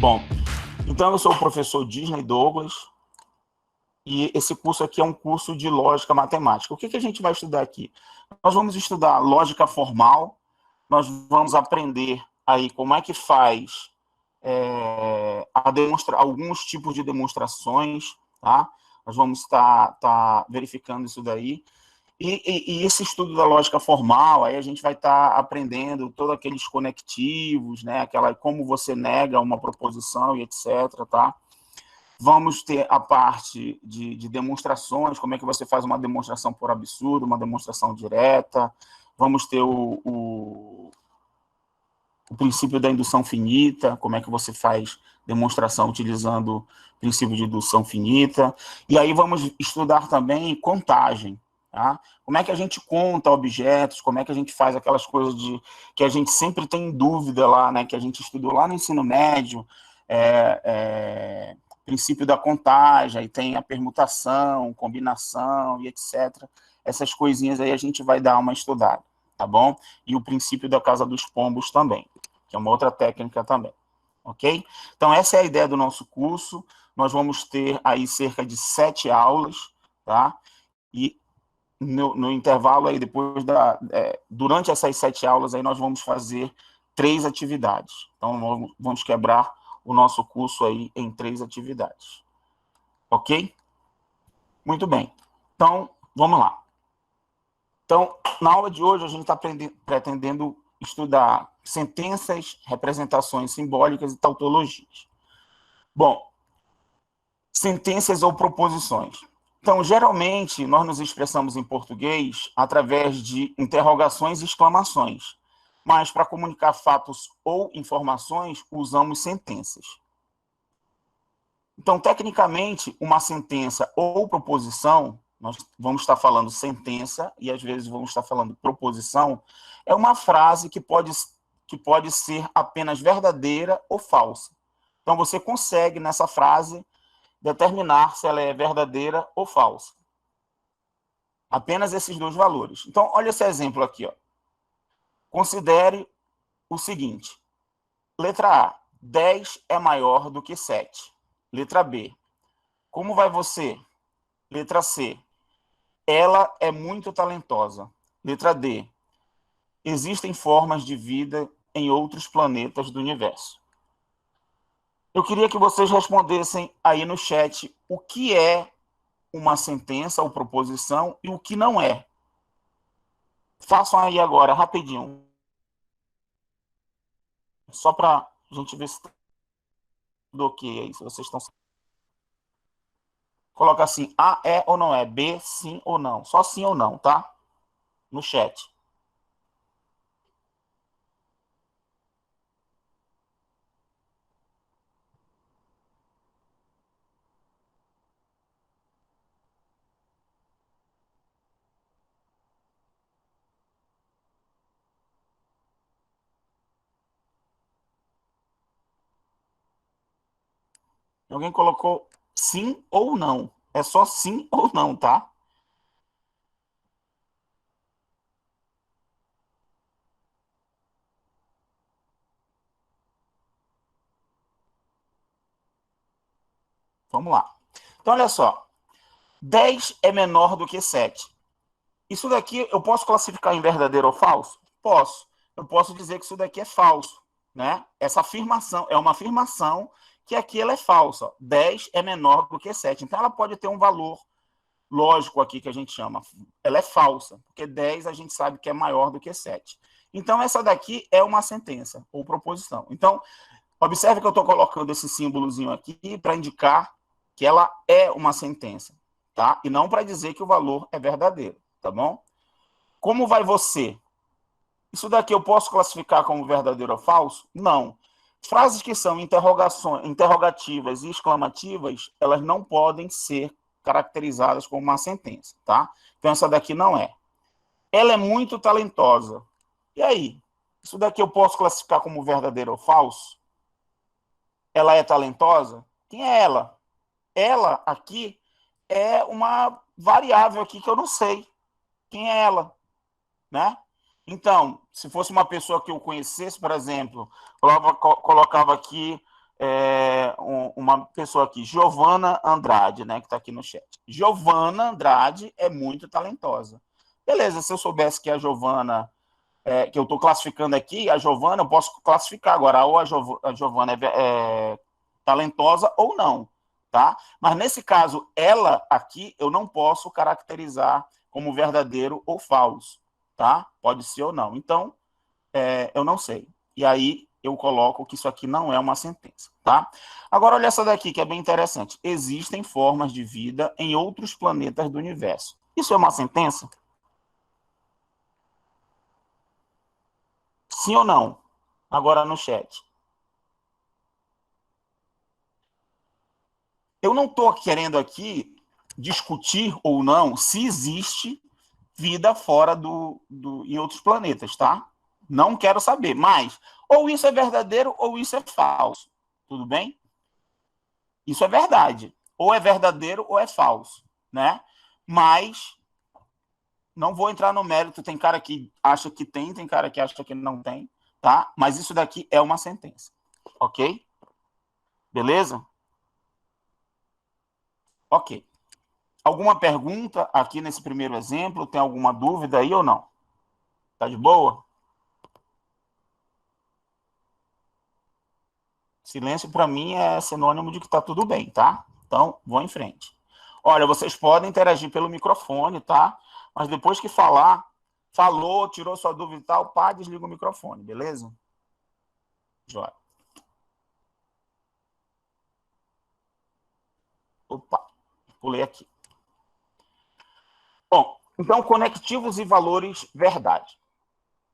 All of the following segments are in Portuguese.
Bom, então eu sou o professor Disney Douglas e esse curso aqui é um curso de lógica matemática. O que a gente vai estudar aqui? Nós vamos estudar lógica formal, nós vamos aprender aí como é que faz alguns tipos de demonstrações, tá? Nós vamos estar verificando isso daí. E esse estudo da lógica formal, aí a gente vai estar aprendendo todos aqueles conectivos, né? Como você nega uma proposição e etc, tá? Vamos ter a parte de demonstrações, como é que você faz uma demonstração por absurdo, uma demonstração direta. Vamos ter o princípio da indução finita, como é que você faz demonstração utilizando o princípio de indução finita. E aí vamos estudar também contagem. Tá? Como é que a gente conta objetos, como é que a gente faz aquelas coisas que a gente sempre tem dúvida lá, né, que a gente estudou lá no ensino médio, princípio da contagem, aí tem a permutação, combinação e etc. Essas coisinhas aí a gente vai dar uma estudada, tá bom? E o princípio da casa dos pombos também, que é uma outra técnica também, ok? Então essa é a ideia do nosso curso, nós vamos ter aí cerca de 7 aulas, tá? E no intervalo aí, durante essas 7 aulas aí nós vamos fazer 3 atividades. Então vamos quebrar o nosso curso aí em 3 atividades. Ok? Muito bem. Então, vamos lá. Então, na aula de hoje a gente está pretendendo estudar sentenças, representações simbólicas e tautologias. Bom, sentenças ou proposições. Então, geralmente, nós nos expressamos em português através de interrogações e exclamações, mas para comunicar fatos ou informações, usamos sentenças. Então, tecnicamente, uma sentença ou proposição, nós vamos estar falando sentença e às vezes vamos estar falando proposição, é uma frase que pode ser apenas verdadeira ou falsa. Então, você consegue, nessa frase, determinar se ela é verdadeira ou falsa. Apenas esses 2 valores. Então, olha esse exemplo aqui. Ó. Considere o seguinte. Letra A. 10 é maior do que 7. Letra B. Como vai você? Letra C. Ela é muito talentosa. Letra D. Existem formas de vida em outros planetas do universo. Eu queria que vocês respondessem aí no chat o que é uma sentença ou proposição e o que não é. Façam aí agora, rapidinho. Só para a gente ver se está tudo ok aí, se vocês estão... Coloca assim, A é ou não é, B, sim ou não. Só sim ou não, tá? No chat. Alguém colocou sim ou não. É só sim ou não, tá? Vamos lá. Então, olha só. 10 é menor do que 7. Isso daqui eu posso classificar em verdadeiro ou falso? Posso. Eu posso dizer que isso daqui é falso, né? Essa afirmação é uma afirmação que aqui ela é falsa. 10 é menor do que 7. Então, ela pode ter um valor lógico aqui que a gente chama. Ela é falsa, porque 10 a gente sabe que é maior do que 7. Então, essa daqui é uma sentença ou proposição. Então, observe que eu estou colocando esse símbolozinho aqui para indicar que ela é uma sentença, tá? E não para dizer que o valor é verdadeiro, tá bom? Como vai você? Isso daqui eu posso classificar como verdadeiro ou falso? Não. Frases que são interrogativas e exclamativas, elas não podem ser caracterizadas como uma sentença, tá? Então, essa daqui não é. Ela é muito talentosa. E aí? Isso daqui eu posso classificar como verdadeiro ou falso? Ela é talentosa? Quem é ela? Ela aqui é uma variável aqui que eu não sei. Quem é ela? Né? Então, se fosse uma pessoa que eu conhecesse, por exemplo, colocava aqui uma pessoa aqui, Giovana Andrade, né, que está aqui no chat. Giovana Andrade é muito talentosa. Beleza, se eu soubesse que a Giovana, que eu estou classificando aqui, a Giovana, eu posso classificar agora, ou a Giovana é talentosa ou não, tá? Mas nesse caso, ela aqui, eu não posso caracterizar como verdadeiro ou falso, tá? Pode ser ou não. Então, eu não sei. E aí, eu coloco que isso aqui não é uma sentença, tá? Agora, olha essa daqui, que é bem interessante. Existem formas de vida em outros planetas do universo. Isso é uma sentença? Sim ou não? Agora no chat. Eu não estou querendo aqui discutir ou não se existe vida fora em outros planetas, tá? Não quero saber, mas ou isso é verdadeiro ou isso é falso. Tudo bem? Isso é verdade. Ou é verdadeiro ou é falso, né? Mas não vou entrar no mérito. Tem cara que acha que tem cara que acha que não tem, tá? Mas isso daqui é uma sentença, ok? Beleza? Ok. Alguma pergunta aqui nesse primeiro exemplo? Tem alguma dúvida aí ou não? Tá de boa? Silêncio para mim é sinônimo de que tá tudo bem, tá? Então, vou em frente. Olha, vocês podem interagir pelo microfone, tá? Mas depois que falou, tirou sua dúvida e tal, pá, desliga o microfone, beleza? Jóia. Opa, pulei aqui. Bom, então, conectivos e valores verdade.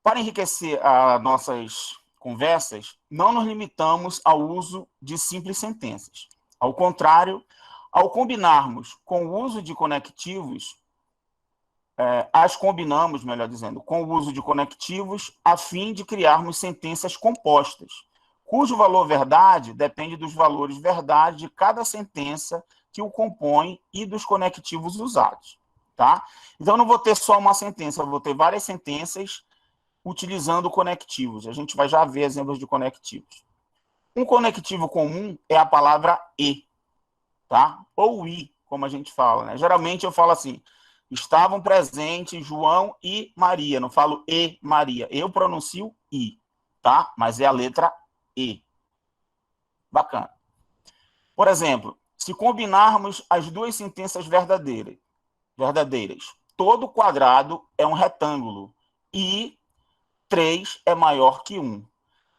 Para enriquecer as nossas conversas, não nos limitamos ao uso de simples sentenças. Ao contrário, ao combinarmos com o uso de conectivos, as combinamos, melhor dizendo, com o uso de conectivos a fim de criarmos sentenças compostas, cujo valor verdade depende dos valores verdade de cada sentença que o compõe e dos conectivos usados. Tá? Então, eu não vou ter só uma sentença, eu vou ter várias sentenças utilizando conectivos. A gente vai já ver exemplos de conectivos. Um conectivo comum é a palavra e, tá? Ou i, como a gente fala, né? Geralmente eu falo assim: estavam presentes João e Maria. Não falo e Maria. Eu pronuncio i, tá? Mas é a letra e. Bacana. Por exemplo, se combinarmos as duas sentenças verdadeiras, todo quadrado é um retângulo e 3 é maior que 1.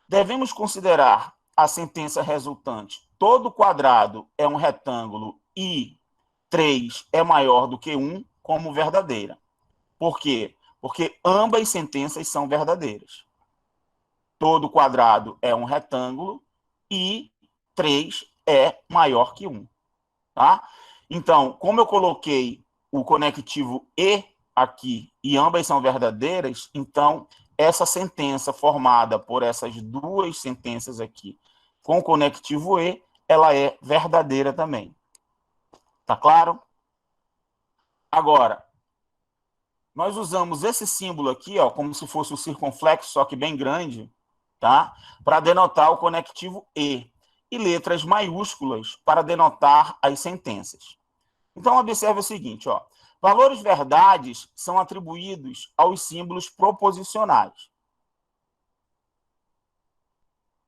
Devemos considerar a sentença resultante: todo quadrado é um retângulo e 3 é maior do que 1 como verdadeira. Por quê? Porque ambas sentenças são verdadeiras. Todo quadrado é um retângulo e 3 é maior que 1. Tá? Então, como eu coloquei o conectivo e aqui e ambas são verdadeiras, então essa sentença formada por essas duas sentenças aqui com o conectivo e, ela é verdadeira também. Tá claro? Agora, nós usamos esse símbolo aqui, ó, como se fosse o circunflexo, só que bem grande, tá? Para denotar o conectivo e letras maiúsculas para denotar as sentenças. Então, observe o seguinte, ó. Valores verdades são atribuídos aos símbolos proposicionais.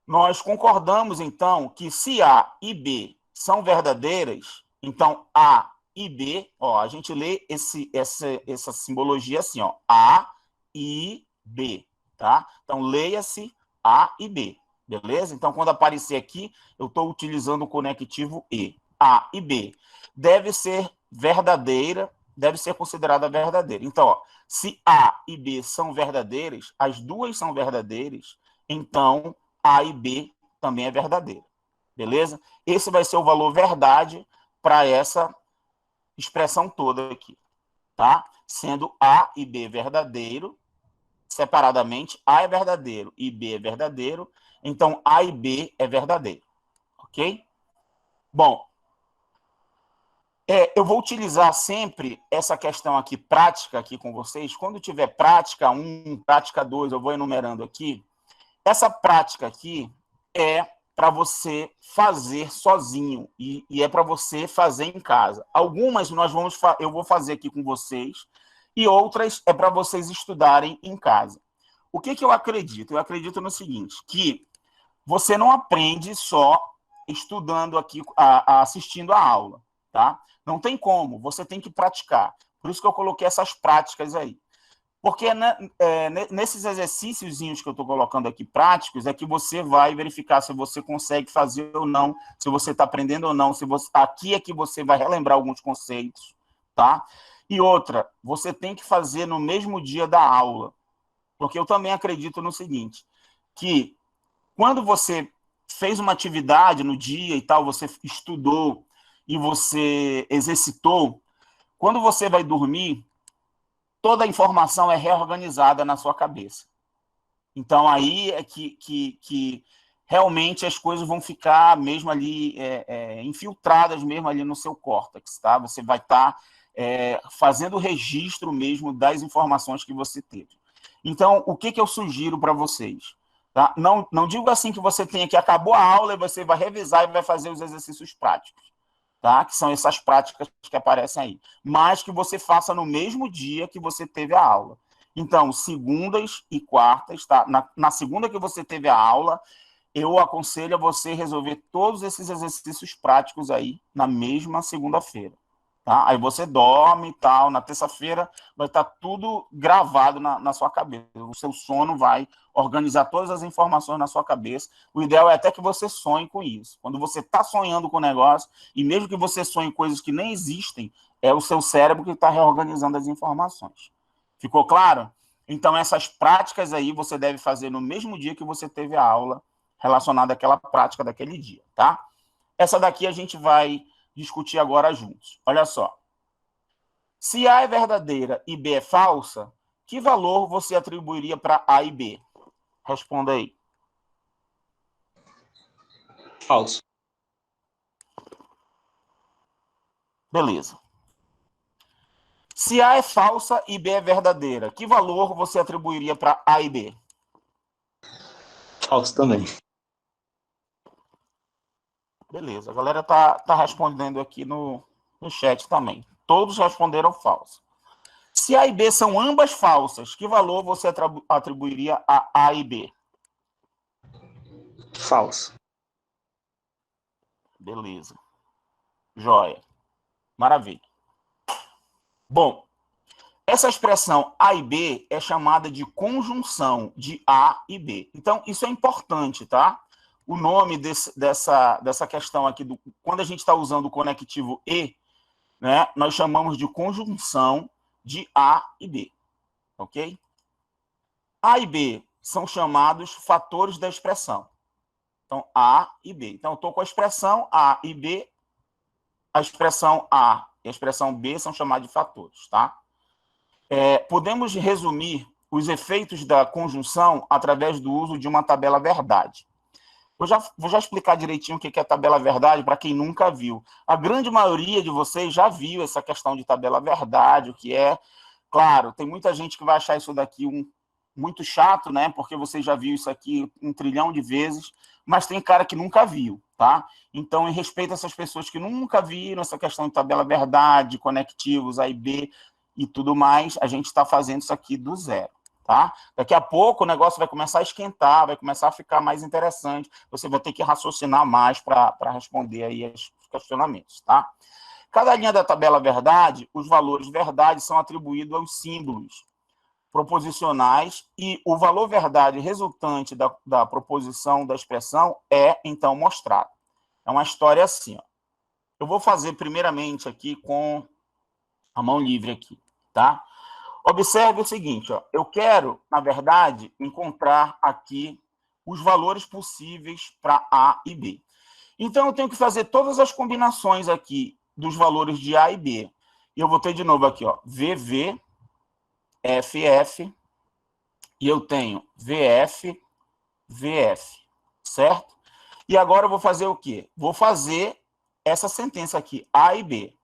Nós concordamos, então, que se A e B são verdadeiras, então A e B, ó, a gente lê essa simbologia assim, ó, A e B, tá? Então, leia-se A e B, beleza? Então, quando aparecer aqui, eu estou utilizando o conectivo e. A e B. Deve ser verdadeira, deve ser considerada verdadeira. Então, ó, se A e B são verdadeiras, as duas são verdadeiras, então A e B também é verdadeira. Beleza? Esse vai ser o valor verdade para essa expressão toda aqui, tá? Sendo A e B verdadeiro, separadamente, A é verdadeiro e B é verdadeiro, então A e B é verdadeiro, ok? Bom, eu vou utilizar sempre essa questão aqui, prática, aqui com vocês. Quando tiver prática 1, prática 2, eu vou enumerando aqui. Essa prática aqui é para você fazer sozinho e é para você fazer em casa. Algumas eu vou fazer aqui com vocês e outras é para vocês estudarem em casa. O que eu acredito? Eu acredito no seguinte, que você não aprende só estudando aqui, assistindo a aula, tá? Não tem como, você tem que praticar. Por isso que eu coloquei essas práticas aí. Porque nesses exercícios que eu estou colocando aqui, práticos, é que você vai verificar se você consegue fazer ou não, se você está aprendendo ou não, aqui é que você vai relembrar alguns conceitos, tá? E outra, você tem que fazer no mesmo dia da aula. Porque eu também acredito no seguinte, que quando você fez uma atividade no dia e tal, você estudou e você exercitou, quando você vai dormir, toda a informação é reorganizada na sua cabeça. Então, aí é que realmente as coisas vão ficar mesmo ali infiltradas mesmo ali no seu córtex, tá? Você vai estar fazendo o registro mesmo das informações que você teve. Então, o que eu sugiro para vocês? Tá? Não digo assim que você tenha que acabou a aula e você vai revisar e vai fazer os exercícios práticos, tá? Que são essas práticas que aparecem aí. Mas que você faça no mesmo dia que você teve a aula. Então, segundas e quartas, tá? Na segunda que você teve a aula, eu aconselho a você resolver todos esses exercícios práticos aí na mesma segunda-feira. Tá? Aí você dorme e tal, na terça-feira vai estar tudo gravado na sua cabeça. O seu sono vai organizar todas as informações na sua cabeça. O ideal é até que você sonhe com isso. Quando você está sonhando com o negócio, e mesmo que você sonhe coisas que nem existem, é o seu cérebro que está reorganizando as informações. Ficou claro? Então, essas práticas aí você deve fazer no mesmo dia que você teve a aula relacionada àquela prática daquele dia, tá? Essa daqui a gente vai discutir agora juntos. Olha só. Se A é verdadeira e B é falsa, que valor você atribuiria para A e B? Responda aí. Falso. Beleza. Se A é falsa e B é verdadeira, que valor você atribuiria para A e B? Falso também. Beleza, a galera tá respondendo aqui no chat também. Todos responderam falso. Se A e B são ambas falsas, que valor você atribuiria a A e B? Falso. Beleza. Joia. Maravilha. Bom, essa expressão A e B é chamada de conjunção de A e B. Então, isso é importante, tá? O nome dessa questão aqui, quando a gente está usando o conectivo E, né, nós chamamos de conjunção de A e B, ok? A e B são chamados fatores da expressão. Então, A e B. Então, eu estou com a expressão A e B, a expressão A e a expressão B são chamados de fatores, tá? Podemos resumir os efeitos da conjunção através do uso de uma tabela verdade. Vou já explicar direitinho o que é a tabela verdade para quem nunca viu. A grande maioria de vocês já viu essa questão de tabela verdade, o que é. Claro, tem muita gente que vai achar isso daqui muito chato, né? Porque você já viu isso aqui 1 trilhão de vezes, mas tem cara que nunca viu, tá? Então, em respeito a essas pessoas que nunca viram essa questão de tabela verdade, conectivos, A e B e tudo mais, a gente está fazendo isso aqui do zero, tá? Daqui a pouco o negócio vai começar a esquentar, vai começar a ficar mais interessante, você vai ter que raciocinar mais para responder aí os questionamentos, tá? Cada linha da tabela verdade, os valores verdade são atribuídos aos símbolos proposicionais e o valor verdade resultante da proposição da expressão é, então, mostrado. É uma história assim, ó. Eu vou fazer primeiramente aqui com a mão livre aqui, tá? Observe o seguinte, ó. Eu quero, na verdade, encontrar aqui os valores possíveis para A e B. Então, eu tenho que fazer todas as combinações aqui dos valores de A e B. E eu vou ter de novo aqui, ó, VV, FF, e eu tenho VF, VF, certo? E agora eu vou fazer o quê? Vou fazer essa sentença aqui, A e B.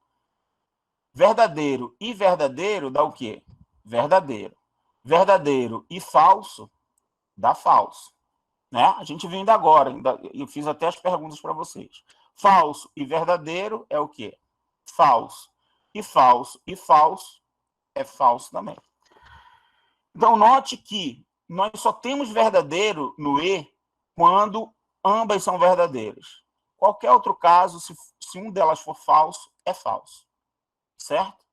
Verdadeiro e verdadeiro dá o quê? Verdadeiro. Verdadeiro e falso dá falso. né? A gente viu ainda agora, eu fiz até as perguntas para vocês. Falso e verdadeiro é o quê? Falso. E falso e falso é falso também. Então, note que nós só temos verdadeiro no E quando ambas são verdadeiras. Qualquer outro caso, se um delas for falso, é falso. Certo?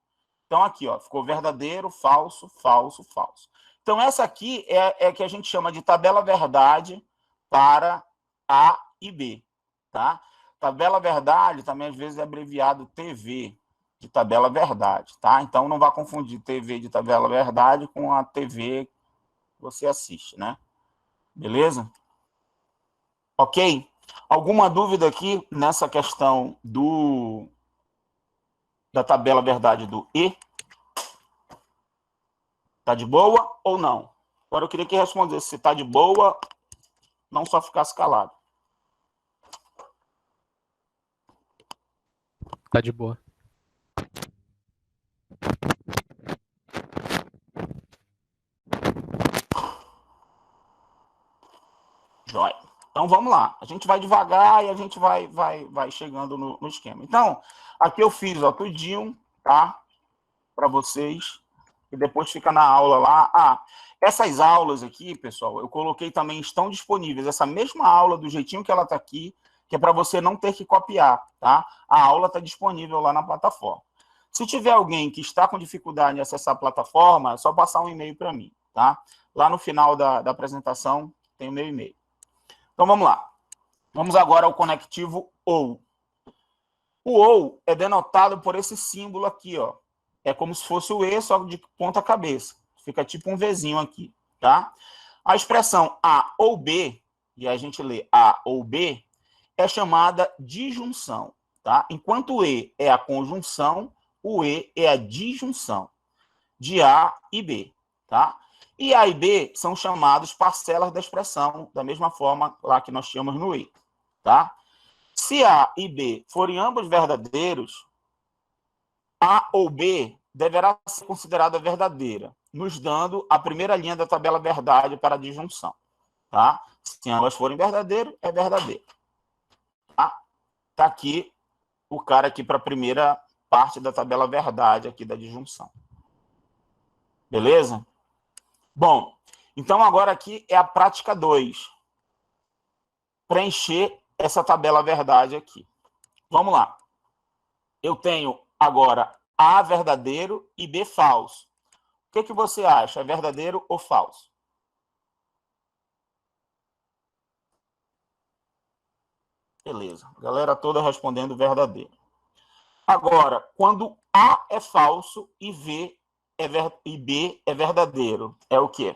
Então, aqui, ó, ficou verdadeiro, falso, falso, falso. Então, essa aqui é que a gente chama de tabela verdade para A e B. Tá? Tabela verdade também, às vezes, é abreviado TV, de tabela verdade. Tá? Então, não vá confundir TV de tabela verdade com a TV que você assiste, né? Beleza? Ok? Alguma dúvida aqui nessa questão da tabela verdade do E? Tá de boa ou não? Agora eu queria que respondesse se tá de boa, não só ficasse calado. Tá de boa. Jóia. Então vamos lá. A gente vai devagar e a gente vai chegando no esquema. Então, aqui eu fiz ó, tudinho, tá? Para vocês. E depois fica na aula lá. Ah, essas aulas aqui, pessoal, eu coloquei também, estão disponíveis. Essa mesma aula, do jeitinho que ela está aqui, que é para você não ter que copiar, tá? A aula está disponível lá na plataforma. Se tiver alguém que está com dificuldade em acessar a plataforma, é só passar um e-mail para mim, tá? Lá no final da apresentação tem o meu e-mail. Então, vamos lá. Vamos agora ao conectivo OU. O OU é denotado por esse símbolo aqui, ó. É como se fosse o E, só de ponta cabeça. Fica tipo um Vzinho aqui, tá? A expressão A ou B, e a gente lê A ou B, é chamada disjunção, tá? Enquanto o E é a conjunção, o E é a disjunção de A e B, tá? E A e B são chamados parcelas da expressão, da mesma forma lá que nós tínhamos no E, tá? Se A e B forem ambos verdadeiros, A ou B deverá ser considerada verdadeira, nos dando a primeira linha da tabela verdade para a disjunção, tá? Se ambas forem verdadeiras, é verdadeiro. Tá? Tá aqui o cara aqui para a primeira parte da tabela verdade aqui da disjunção. Beleza? Bom, então agora aqui é a prática 2. Preencher essa tabela verdade aqui. Vamos lá. Eu tenho agora A verdadeiro e B falso. O que você acha? É verdadeiro ou falso? Beleza. Galera toda respondendo verdadeiro. Agora, quando A é falso e B é verdadeiro, é o quê?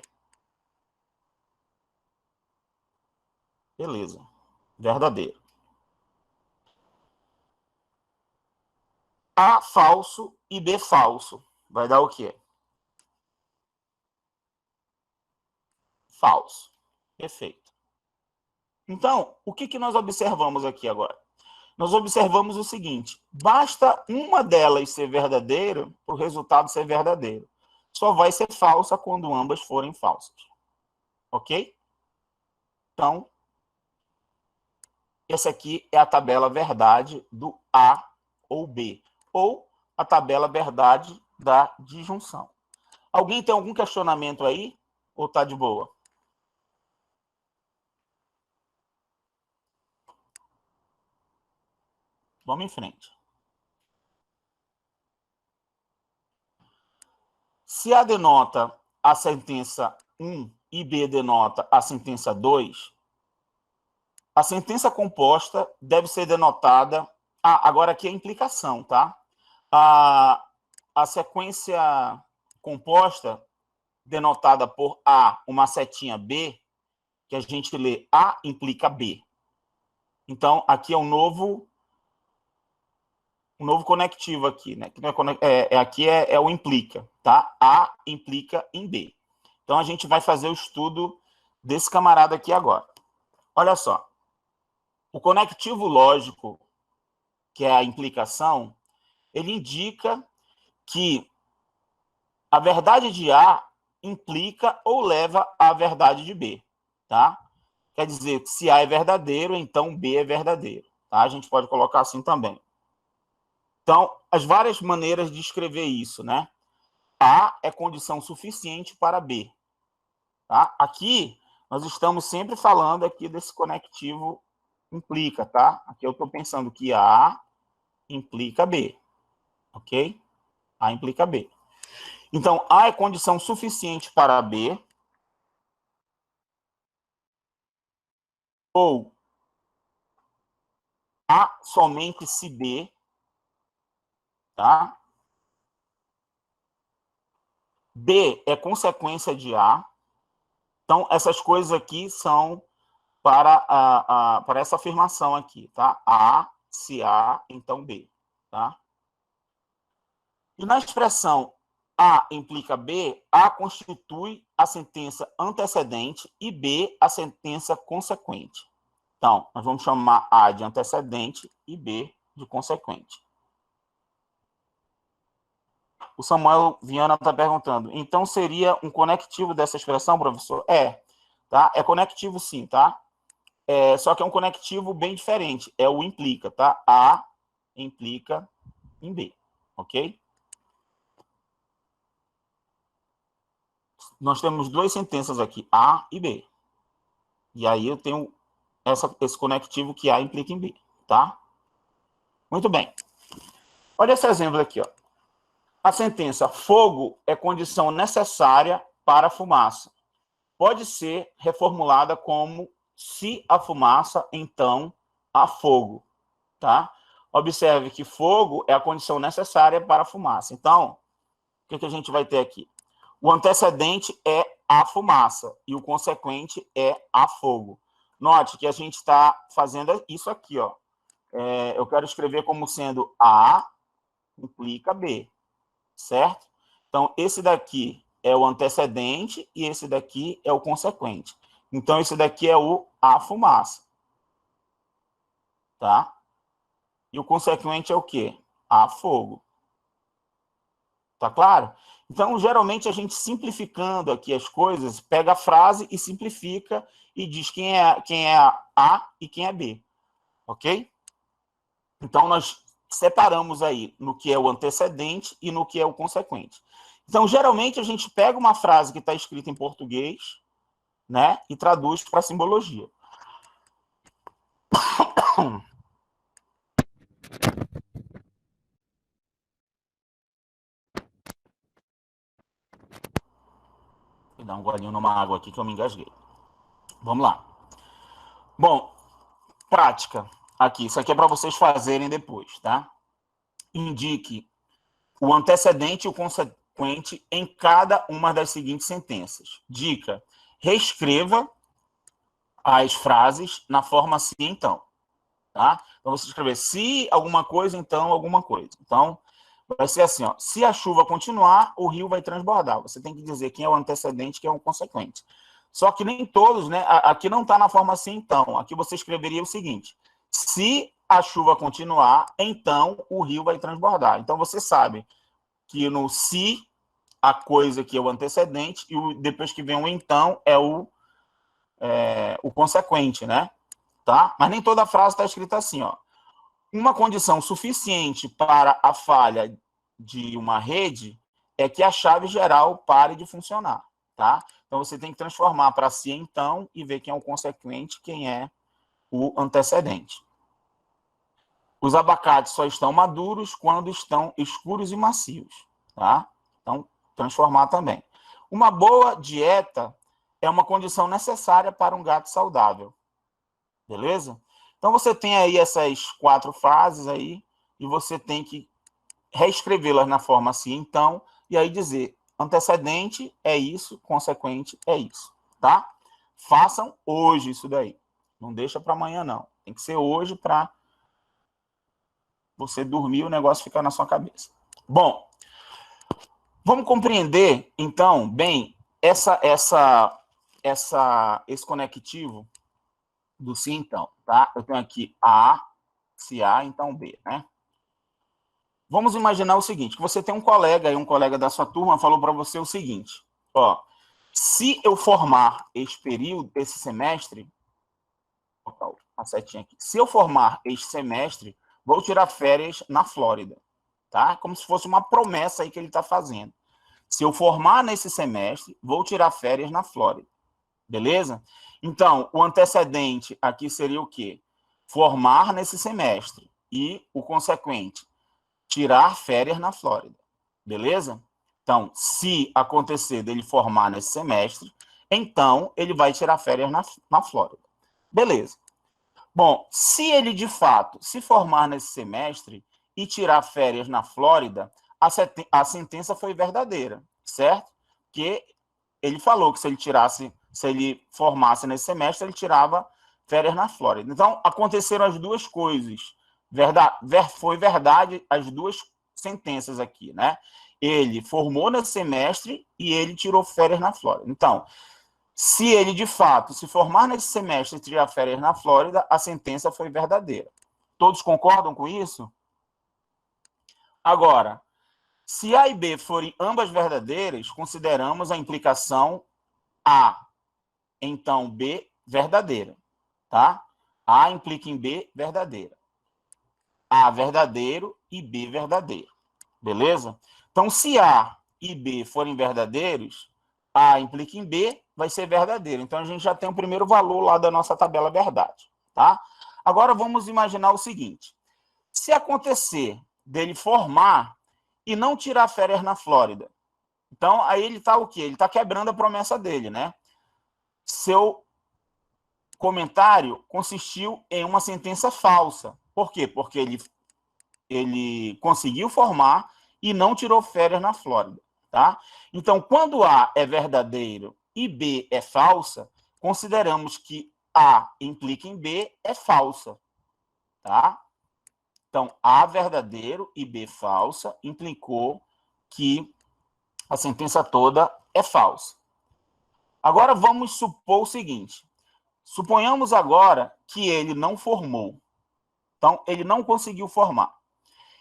Beleza. Verdadeiro. A falso e B falso. Vai dar o quê? Falso. Perfeito. Então, o que nós observamos aqui agora? Nós observamos o seguinte: basta uma delas ser verdadeira para o resultado ser verdadeiro. Só vai ser falsa quando ambas forem falsas. Ok? Então, essa aqui é a tabela verdade do A ou B, ou a tabela verdade da disjunção. Alguém tem algum questionamento aí? Ou tá de boa? Vamos em frente. Se A denota a sentença 1 e B denota a sentença 2, a sentença composta deve ser denotada... Ah, agora aqui é a implicação, tá? A sequência composta, denotada por A, uma setinha B, que a gente lê A implica B. Então, aqui é um novo conectivo aqui, né? Aqui é o implica, tá? A implica em B. Então, a gente vai fazer o estudo desse camarada aqui agora. Olha só. O conectivo lógico, que é a implicação, ele indica que a verdade de A implica ou leva à verdade de B, tá? quer dizer, se A é verdadeiro, então B é verdadeiro. Tá? A gente pode colocar assim também. Então, as várias maneiras de escrever isso, né? A é condição suficiente para B. Tá? Aqui, nós estamos sempre falando aqui desse conectivo implica, tá? Aqui eu estou pensando que A implica B, ok? A implica B. Então, A é condição suficiente para B, ou A somente se B, tá? B é consequência de A. Então, essas coisas aqui são para essa afirmação aqui, tá? A, se A, então B, tá? E na expressão A implica B, A constitui a sentença antecedente e B a sentença consequente. Então, nós vamos chamar A de antecedente e B de consequente. O Samuel Viana está perguntando, então seria um conectivo dessa expressão, professor? Tá? É conectivo sim, tá? Só que é um conectivo bem diferente, é o implica, tá? A implica em B, ok? Nós temos duas sentenças aqui, A e B. E aí eu tenho esse conectivo que A implica em B, tá? Muito bem. Olha esse exemplo aqui, ó. A sentença fogo é condição necessária para a fumaça. Pode ser reformulada como se a fumaça, então há fogo, tá? Observe que fogo é a condição necessária para a fumaça. Então, o que a gente vai ter aqui? O antecedente é a fumaça e o consequente é a fogo. Note que a gente está fazendo isso aqui, ó. Eu quero escrever como sendo A implica B, certo? Então, esse daqui é o antecedente e esse daqui é o consequente. Então, esse daqui é a fumaça, tá? E o consequente é o quê? A fogo. Tá claro? Então, geralmente, a gente simplificando aqui as coisas, pega a frase e simplifica e diz quem é A e quem é B, ok? Então, nós separamos aí no que é o antecedente e no que é o consequente. Então, geralmente, a gente pega uma frase que está escrita em português, né, e traduz para simbologia. Vou dar um golinho numa água aqui que eu me engasguei. Vamos lá. Bom, prática. Aqui, isso aqui é para vocês fazerem depois, tá? Indique o antecedente e o consequente em cada uma das seguintes sentenças. Dica: reescreva as frases na forma se então, tá? Então você escrever se alguma coisa, então alguma coisa. Então vai ser assim, ó: se a chuva continuar, o rio vai transbordar. Você tem que dizer quem é o antecedente, quem é o consequente. Só que nem todos, né? Aqui não está na forma assim então. Aqui você escreveria o seguinte: se a chuva continuar, então o rio vai transbordar. Então você sabe que no se, a coisa que é o antecedente, e depois que vem o então, é o consequente, né? Tá? Mas nem toda a frase está escrita assim, ó. Uma condição suficiente para a falha de uma rede é que a chave geral pare de funcionar, tá? Então você tem que transformar para si então e ver quem é o consequente, quem é o antecedente. Os abacates só estão maduros quando estão escuros e macios, tá? Então, transformar também. Uma boa dieta é uma condição necessária para um gato saudável. Beleza? Então, você tem aí essas 4 frases aí e você tem que reescrevê-las na forma assim, então, e aí dizer antecedente é isso, consequente é isso, tá? Façam hoje isso daí. Não deixa para amanhã, não. Tem que ser hoje para você dormir e o negócio ficar na sua cabeça. Bom, vamos compreender, então, bem, esse conectivo do se, então, tá? Eu tenho aqui A, se A, então B, né? Vamos imaginar o seguinte, que você tem um colega da sua turma falou para você o seguinte, ó, se eu formar esse período, esse semestre, botar a setinha aqui. Se eu formar este semestre, vou tirar férias na Flórida, tá? Como se fosse uma promessa aí que ele está fazendo. Se eu formar nesse semestre, vou tirar férias na Flórida, beleza? Então, o antecedente aqui seria o quê? Formar nesse semestre e o consequente, tirar férias na Flórida, beleza? Então, se acontecer dele formar nesse semestre, então ele vai tirar férias na Flórida. Beleza. Bom, se ele de fato se formar nesse semestre e tirar férias na Flórida, a sentença foi verdadeira, certo? Porque ele falou que se ele tirasse, se ele formasse nesse semestre, ele tirava férias na Flórida. Então, aconteceram as duas coisas. Foi verdade as duas sentenças aqui, né? Ele formou nesse semestre e ele tirou férias na Flórida. Então, se ele, de fato, se formar nesse semestre e tirar férias na Flórida, a sentença foi verdadeira. Todos concordam com isso? Agora, se A e B forem ambas verdadeiras, consideramos a implicação A, então B, verdadeira. Tá? A implica em B, verdadeira. A, verdadeiro, e B, verdadeiro. Beleza? Então, se A e B forem verdadeiros, A implica em B, vai ser verdadeiro. Então, a gente já tem o primeiro valor lá da nossa tabela verdade. Tá? Agora, vamos imaginar o seguinte. Se acontecer dele formar e não tirar férias na Flórida, então, aí ele está o quê? Ele está quebrando a promessa dele, né? Seu comentário consistiu em uma sentença falsa. Por quê? Porque ele conseguiu formar e não tirou férias na Flórida, tá? Então, quando A é verdadeiro e B é falsa, consideramos que A implica em B é falsa, tá? Então, A verdadeiro e B falsa implicou que a sentença toda é falsa. Agora, vamos supor o seguinte. Suponhamos agora que ele não formou. Então, ele não conseguiu formar.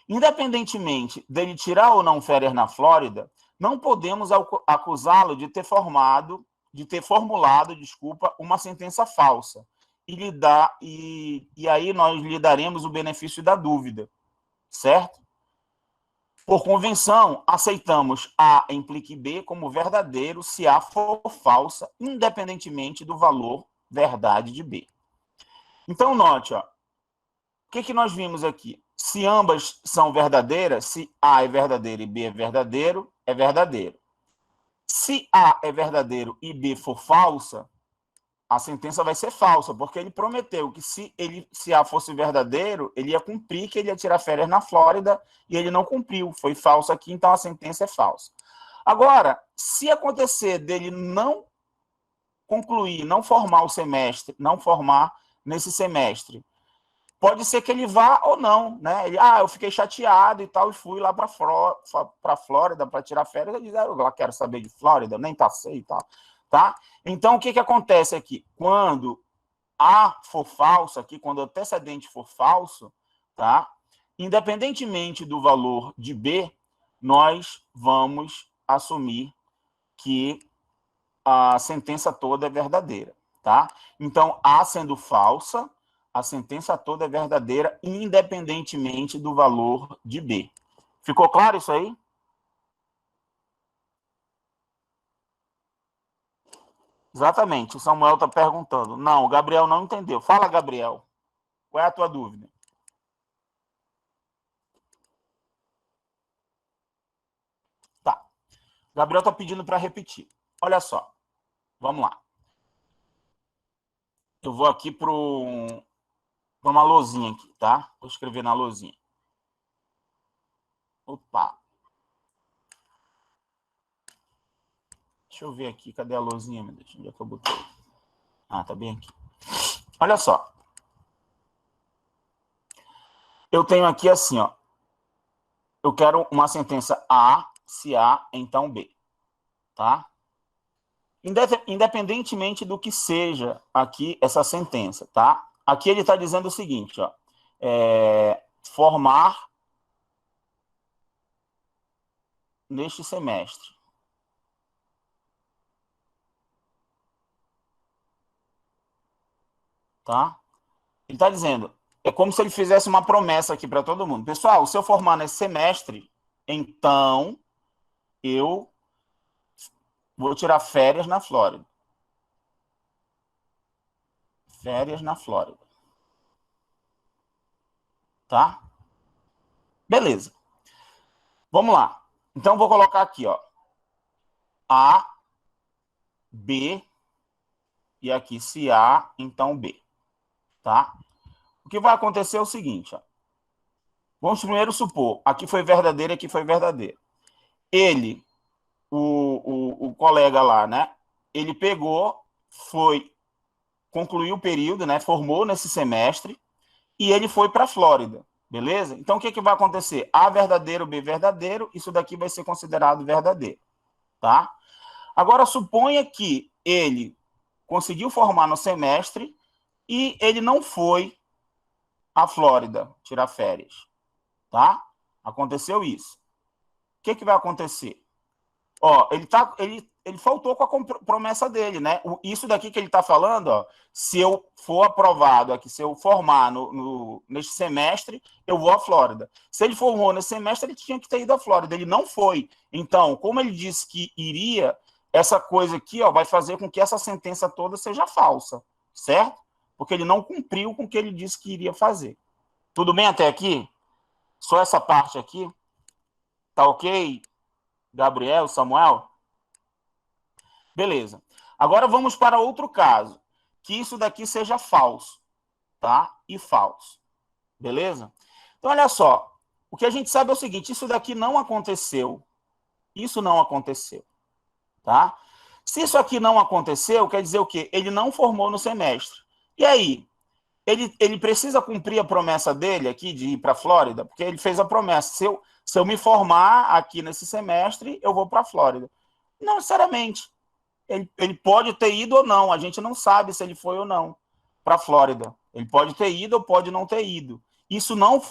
Independentemente dele tirar ou não férias na Flórida, não podemos acusá-lo de ter formulado, uma sentença falsa. E aí nós lhe daremos o benefício da dúvida, certo? Por convenção, aceitamos A implique B como verdadeiro se A for falsa, independentemente do valor verdade de B. Então, note, ó, o que nós vimos aqui? Se ambas são verdadeiras, se A é verdadeiro e B é verdadeiro, é verdadeiro. Se A é verdadeiro e B for falsa, a sentença vai ser falsa, porque ele prometeu que se A fosse verdadeiro, ele ia cumprir, que ele ia tirar férias na Flórida, e ele não cumpriu. Foi falso aqui, então a sentença é falsa. Agora, se acontecer dele não concluir, não formar o semestre, não formar nesse semestre, pode ser que ele vá ou não, né? Eu fiquei chateado e tal, e fui lá para a Flórida para tirar férias. Ele diz, eu lá quero saber de Flórida, nem passei e tal, tá? Então, o que acontece aqui? Quando A for falso aqui, quando o antecedente for falso, tá? Independentemente do valor de B, nós vamos assumir que a sentença toda é verdadeira, tá? Então, A sendo falsa, a sentença toda é verdadeira, independentemente do valor de B. Ficou claro isso aí? Exatamente, o Samuel está perguntando. Não, o Gabriel não entendeu. Fala, Gabriel. Qual é a tua dúvida? Tá. O Gabriel está pedindo para repetir. Olha só. Vamos lá. Eu vou aqui para uma lousinha aqui, tá? Vou escrever na lousinha. Opa. Deixa eu ver aqui. Cadê a lousinha, meu Deus? Onde é que eu botei? Ah, tá bem aqui. Olha só. Eu tenho aqui assim, ó. Eu quero uma sentença A, se A, então B. Tá? Independentemente do que seja aqui essa sentença, tá? Aqui ele está dizendo o seguinte, ó. Formar neste semestre. Tá? Ele está dizendo, é como se ele fizesse uma promessa aqui para todo mundo. Pessoal, se eu formar nesse semestre, então eu vou tirar férias na Flórida. Férias na Flórida. Tá? Beleza. Vamos lá. Então, vou colocar aqui, ó. A, B, e aqui se A, então B. Tá? O que vai acontecer é o seguinte, ó. Vamos primeiro supor, aqui foi verdadeiro e aqui foi verdadeiro. Ele, o colega lá, né? Ele pegou, concluiu o período, né? Formou nesse semestre e ele foi para a Flórida, beleza? Então, o que vai acontecer? A verdadeiro, B verdadeiro, isso daqui vai ser considerado verdadeiro, tá? Agora, suponha que ele conseguiu formar no semestre e ele não foi à Flórida tirar férias, tá? Aconteceu isso. O que vai acontecer? Ó, ele faltou com a promessa dele, né? Isso daqui que ele está falando, ó, se eu for aprovado aqui, se eu formar neste semestre, eu vou à Flórida. Se ele formou nesse semestre, ele tinha que ter ido à Flórida. Ele não foi. Então, como ele disse que iria, essa coisa aqui, ó, vai fazer com que essa sentença toda seja falsa, certo? Porque ele não cumpriu com o que ele disse que iria fazer. Tudo bem até aqui? Só essa parte aqui? Tá ok, Gabriel, Samuel? Beleza. Agora vamos para outro caso. Que isso daqui seja falso, tá? E falso. Beleza? Então, olha só. O que a gente sabe é o seguinte, isso daqui não aconteceu. Isso não aconteceu, tá? Se isso aqui não aconteceu, quer dizer o quê? Ele não formou no semestre. E aí? Ele precisa cumprir a promessa dele aqui de ir para a Flórida? Porque ele fez a promessa. Se eu me formar aqui nesse semestre, eu vou para a Flórida. Não necessariamente. Ele pode ter ido ou não, a gente não sabe se ele foi ou não para a Flórida. Ele pode ter ido ou pode não ter ido. Isso não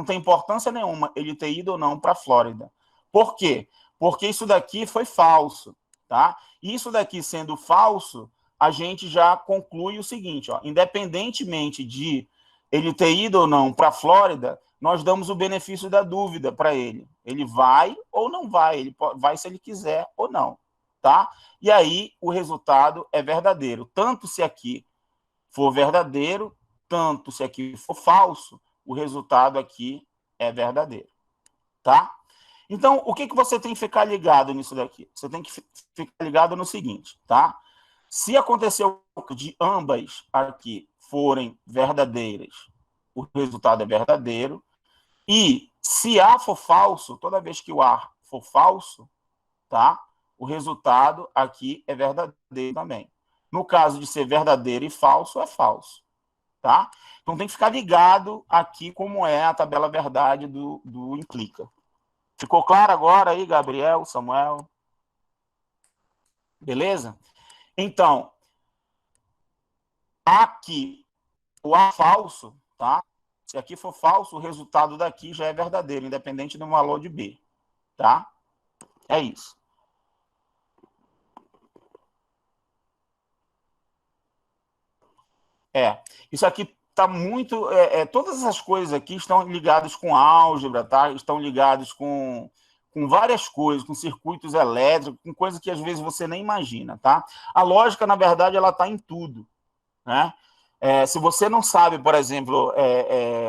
tem importância nenhuma ele ter ido ou não para a Flórida. Por quê? Porque isso daqui foi falso, tá? Isso daqui sendo falso, a gente já conclui o seguinte, ó, independentemente de ele ter ido ou não para a Flórida, nós damos o benefício da dúvida para ele. Ele vai ou não vai, ele vai se ele quiser ou não, tá? E aí o resultado é verdadeiro. Tanto se aqui for verdadeiro, tanto se aqui for falso, o resultado aqui é verdadeiro, tá? Então, o que você tem que ficar ligado nisso daqui? Você tem que ficar ligado no seguinte, tá? Se aconteceu de ambas aqui forem verdadeiras, o resultado é verdadeiro. E se A for falso, toda vez que o A for falso, tá? O resultado aqui é verdadeiro também. No caso de ser verdadeiro e falso, é falso, tá? Então tem que ficar ligado aqui como é a tabela verdade do implica. Ficou claro agora aí, Gabriel, Samuel? Beleza? Então, aqui, o A falso, tá? Se aqui for falso, o resultado daqui já é verdadeiro, independente do valor de B, tá? É isso. Isso aqui está muito... todas essas coisas aqui estão ligadas com álgebra, tá? Estão ligadas com várias coisas, com circuitos elétricos, com coisas que às vezes você nem imagina, tá? A lógica, na verdade, ela está em tudo, né? Se você não sabe, por exemplo,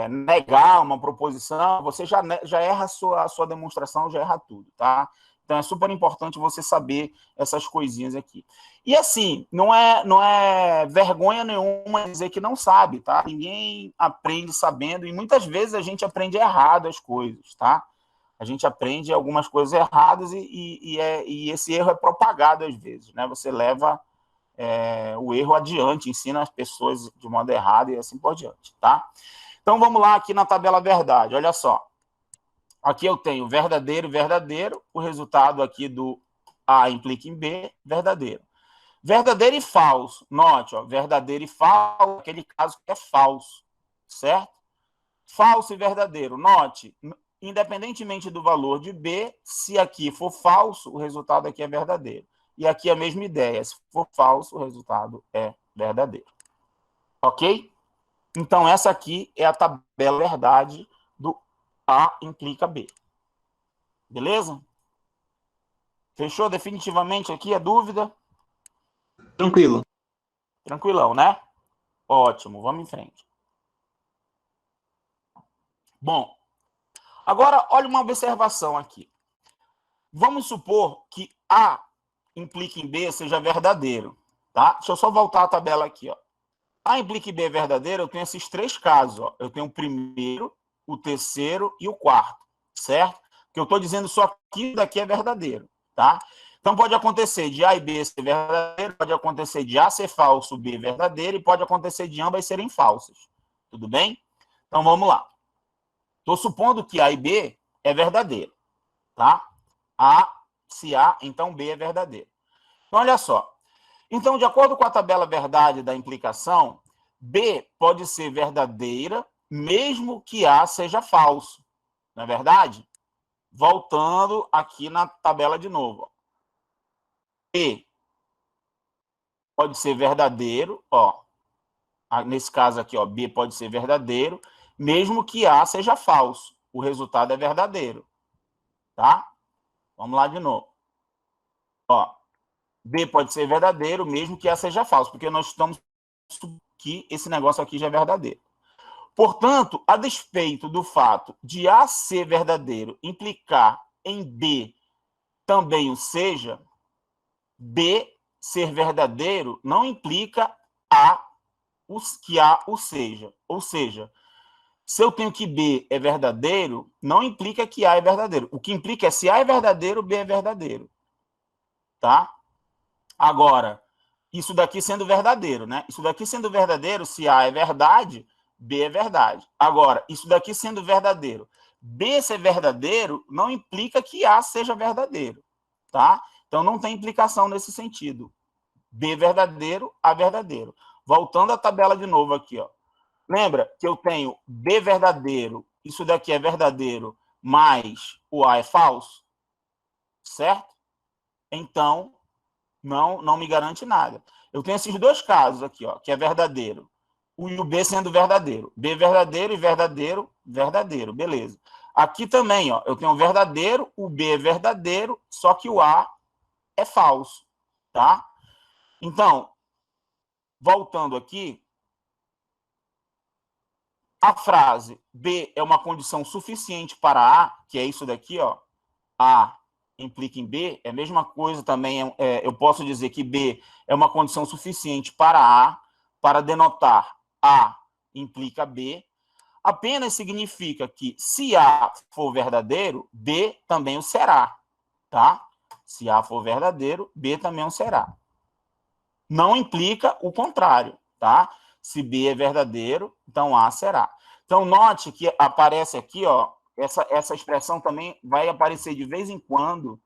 negar uma proposição, você já erra a sua demonstração, já erra tudo, tá? Então, é super importante você saber essas coisinhas aqui. E, assim, não é vergonha nenhuma dizer que não sabe, tá? Ninguém aprende sabendo, e muitas vezes a gente aprende errado as coisas, tá? A gente aprende algumas coisas erradas e esse erro é propagado às vezes, né? Você leva o erro adiante, ensina as pessoas de modo errado e assim por diante, tá? Então, vamos lá aqui na tabela verdade, olha só. Aqui eu tenho verdadeiro, verdadeiro, o resultado aqui do A implica em B, verdadeiro. Verdadeiro e falso, note, ó, verdadeiro e falso, aquele caso que é falso, certo? Falso e verdadeiro, note, independentemente do valor de B, se aqui for falso, o resultado aqui é verdadeiro. E aqui a mesma ideia, se for falso, o resultado é verdadeiro. Ok? Então, essa aqui é a tabela verdade do A implica B. Beleza? Fechou definitivamente aqui a dúvida? Tranquilo. Tranquilão, né? Ótimo, vamos em frente. Bom, agora olha uma observação aqui. Vamos supor que A implica em B seja verdadeiro, tá? Deixa eu só voltar a tabela aqui, ó. A implica em B é verdadeiro, eu tenho esses três casos, ó. Eu tenho o primeiro, o terceiro e o quarto, certo? Que eu estou dizendo só que daqui é verdadeiro, tá? Então pode acontecer de A e B ser verdadeiro, pode acontecer de A ser falso, B verdadeiro, e pode acontecer de ambas serem falsas. Tudo bem? Então vamos lá. Estou supondo que A e B é verdadeiro, tá? Se A, então B é verdadeiro. Então, olha só. Então, de acordo com a tabela verdade da implicação, B pode ser verdadeira, mesmo que A seja falso. Não é verdade? Voltando aqui na tabela de novo. B pode ser verdadeiro, ó. Nesse caso aqui, ó, B pode ser verdadeiro, mesmo que A seja falso. O resultado é verdadeiro. Tá? Vamos lá de novo. Ó, B pode ser verdadeiro, mesmo que A seja falso, porque nós estamos que esse negócio aqui já é verdadeiro. Portanto, a despeito do fato de A ser verdadeiro implicar em B também o seja, B ser verdadeiro não implica que A o seja. Ou seja, se eu tenho que B é verdadeiro, não implica que A é verdadeiro. O que implica é se A é verdadeiro, B é verdadeiro. Tá? Agora, isso daqui sendo verdadeiro, né? Isso daqui sendo verdadeiro, se A é verdade, B é verdade. Agora, isso daqui sendo verdadeiro, B ser verdadeiro não implica que A seja verdadeiro, tá? Então, não tem implicação nesse sentido. B verdadeiro, A verdadeiro. Voltando à tabela de novo aqui, ó. Lembra que eu tenho B verdadeiro, isso daqui é verdadeiro, mas o A é falso, certo? Então, não me garante nada. Eu tenho esses dois casos aqui, ó, que é verdadeiro. O e o B sendo verdadeiro. B verdadeiro e verdadeiro, verdadeiro. Beleza. Aqui também, ó, eu tenho verdadeiro, o B é verdadeiro, só que o A é falso, tá? Então, voltando aqui, a frase B é uma condição suficiente para A, que é isso daqui, ó, A implica em B, é a mesma coisa também, eu posso dizer que B é uma condição suficiente para A, para denotar A implica B, apenas significa que se A for verdadeiro, B também o será, tá? Se A for verdadeiro, B também o será. Não implica o contrário, tá? Se B é verdadeiro, então A será. Então, note que aparece aqui, ó, essa expressão também vai aparecer de vez em quando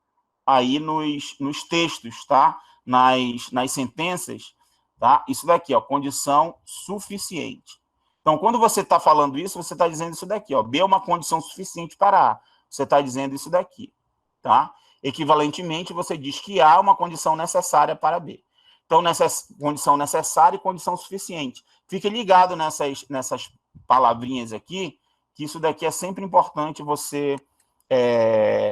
aí nos textos, tá? Nas sentenças, tá? Isso daqui, ó, condição suficiente. Então, quando você está falando isso, você está dizendo isso daqui, ó. B é uma condição suficiente para A. Você está dizendo isso daqui, tá? Equivalentemente, você diz que A é uma condição necessária para B. Então, nessa condição necessária e condição suficiente. Fique ligado nessas palavrinhas aqui, que isso daqui é sempre importante você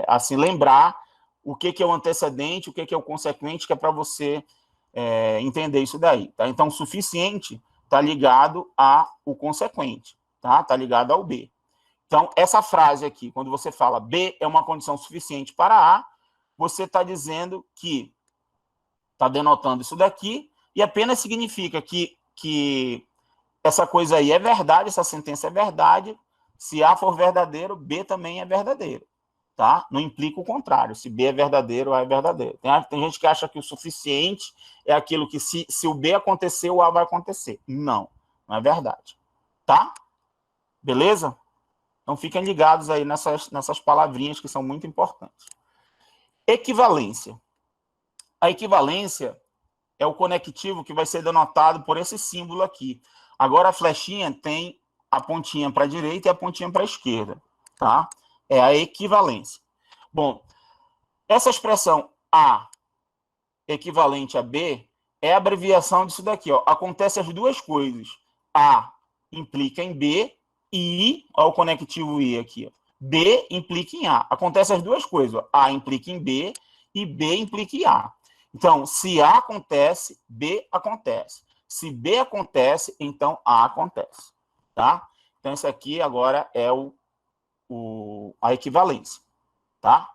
assim, lembrar o que é o antecedente, o que é o consequente, que é para você entender isso daí. Tá? Então, suficiente está ligado ao consequente, tá? Está ligado ao B. Então, essa frase aqui, quando você fala B é uma condição suficiente para A, você está dizendo que está denotando isso daqui, e apenas significa que essa coisa aí é verdade, essa sentença é verdade. Se A for verdadeiro, B também é verdadeiro. Tá? Não implica o contrário. Se B é verdadeiro, A é verdadeiro. Tem gente que acha que o suficiente é aquilo que se o B acontecer, o A vai acontecer. Não é verdade. Tá? Beleza? Então fiquem ligados aí nessas palavrinhas que são muito importantes. Equivalência. A equivalência é o conectivo que vai ser denotado por esse símbolo aqui. Agora a flechinha tem a pontinha para a direita e a pontinha para a esquerda. Tá? É a equivalência. Bom, essa expressão A equivalente a B é a abreviação disso daqui. Ó. Acontece as duas coisas. A implica em B, e, olha o conectivo I aqui, B implica em A. Acontece as duas coisas, A implica em B e B implica em A. Então, se A acontece, B acontece. Se B acontece, então A acontece, tá? Então, esse aqui agora é a equivalência, tá?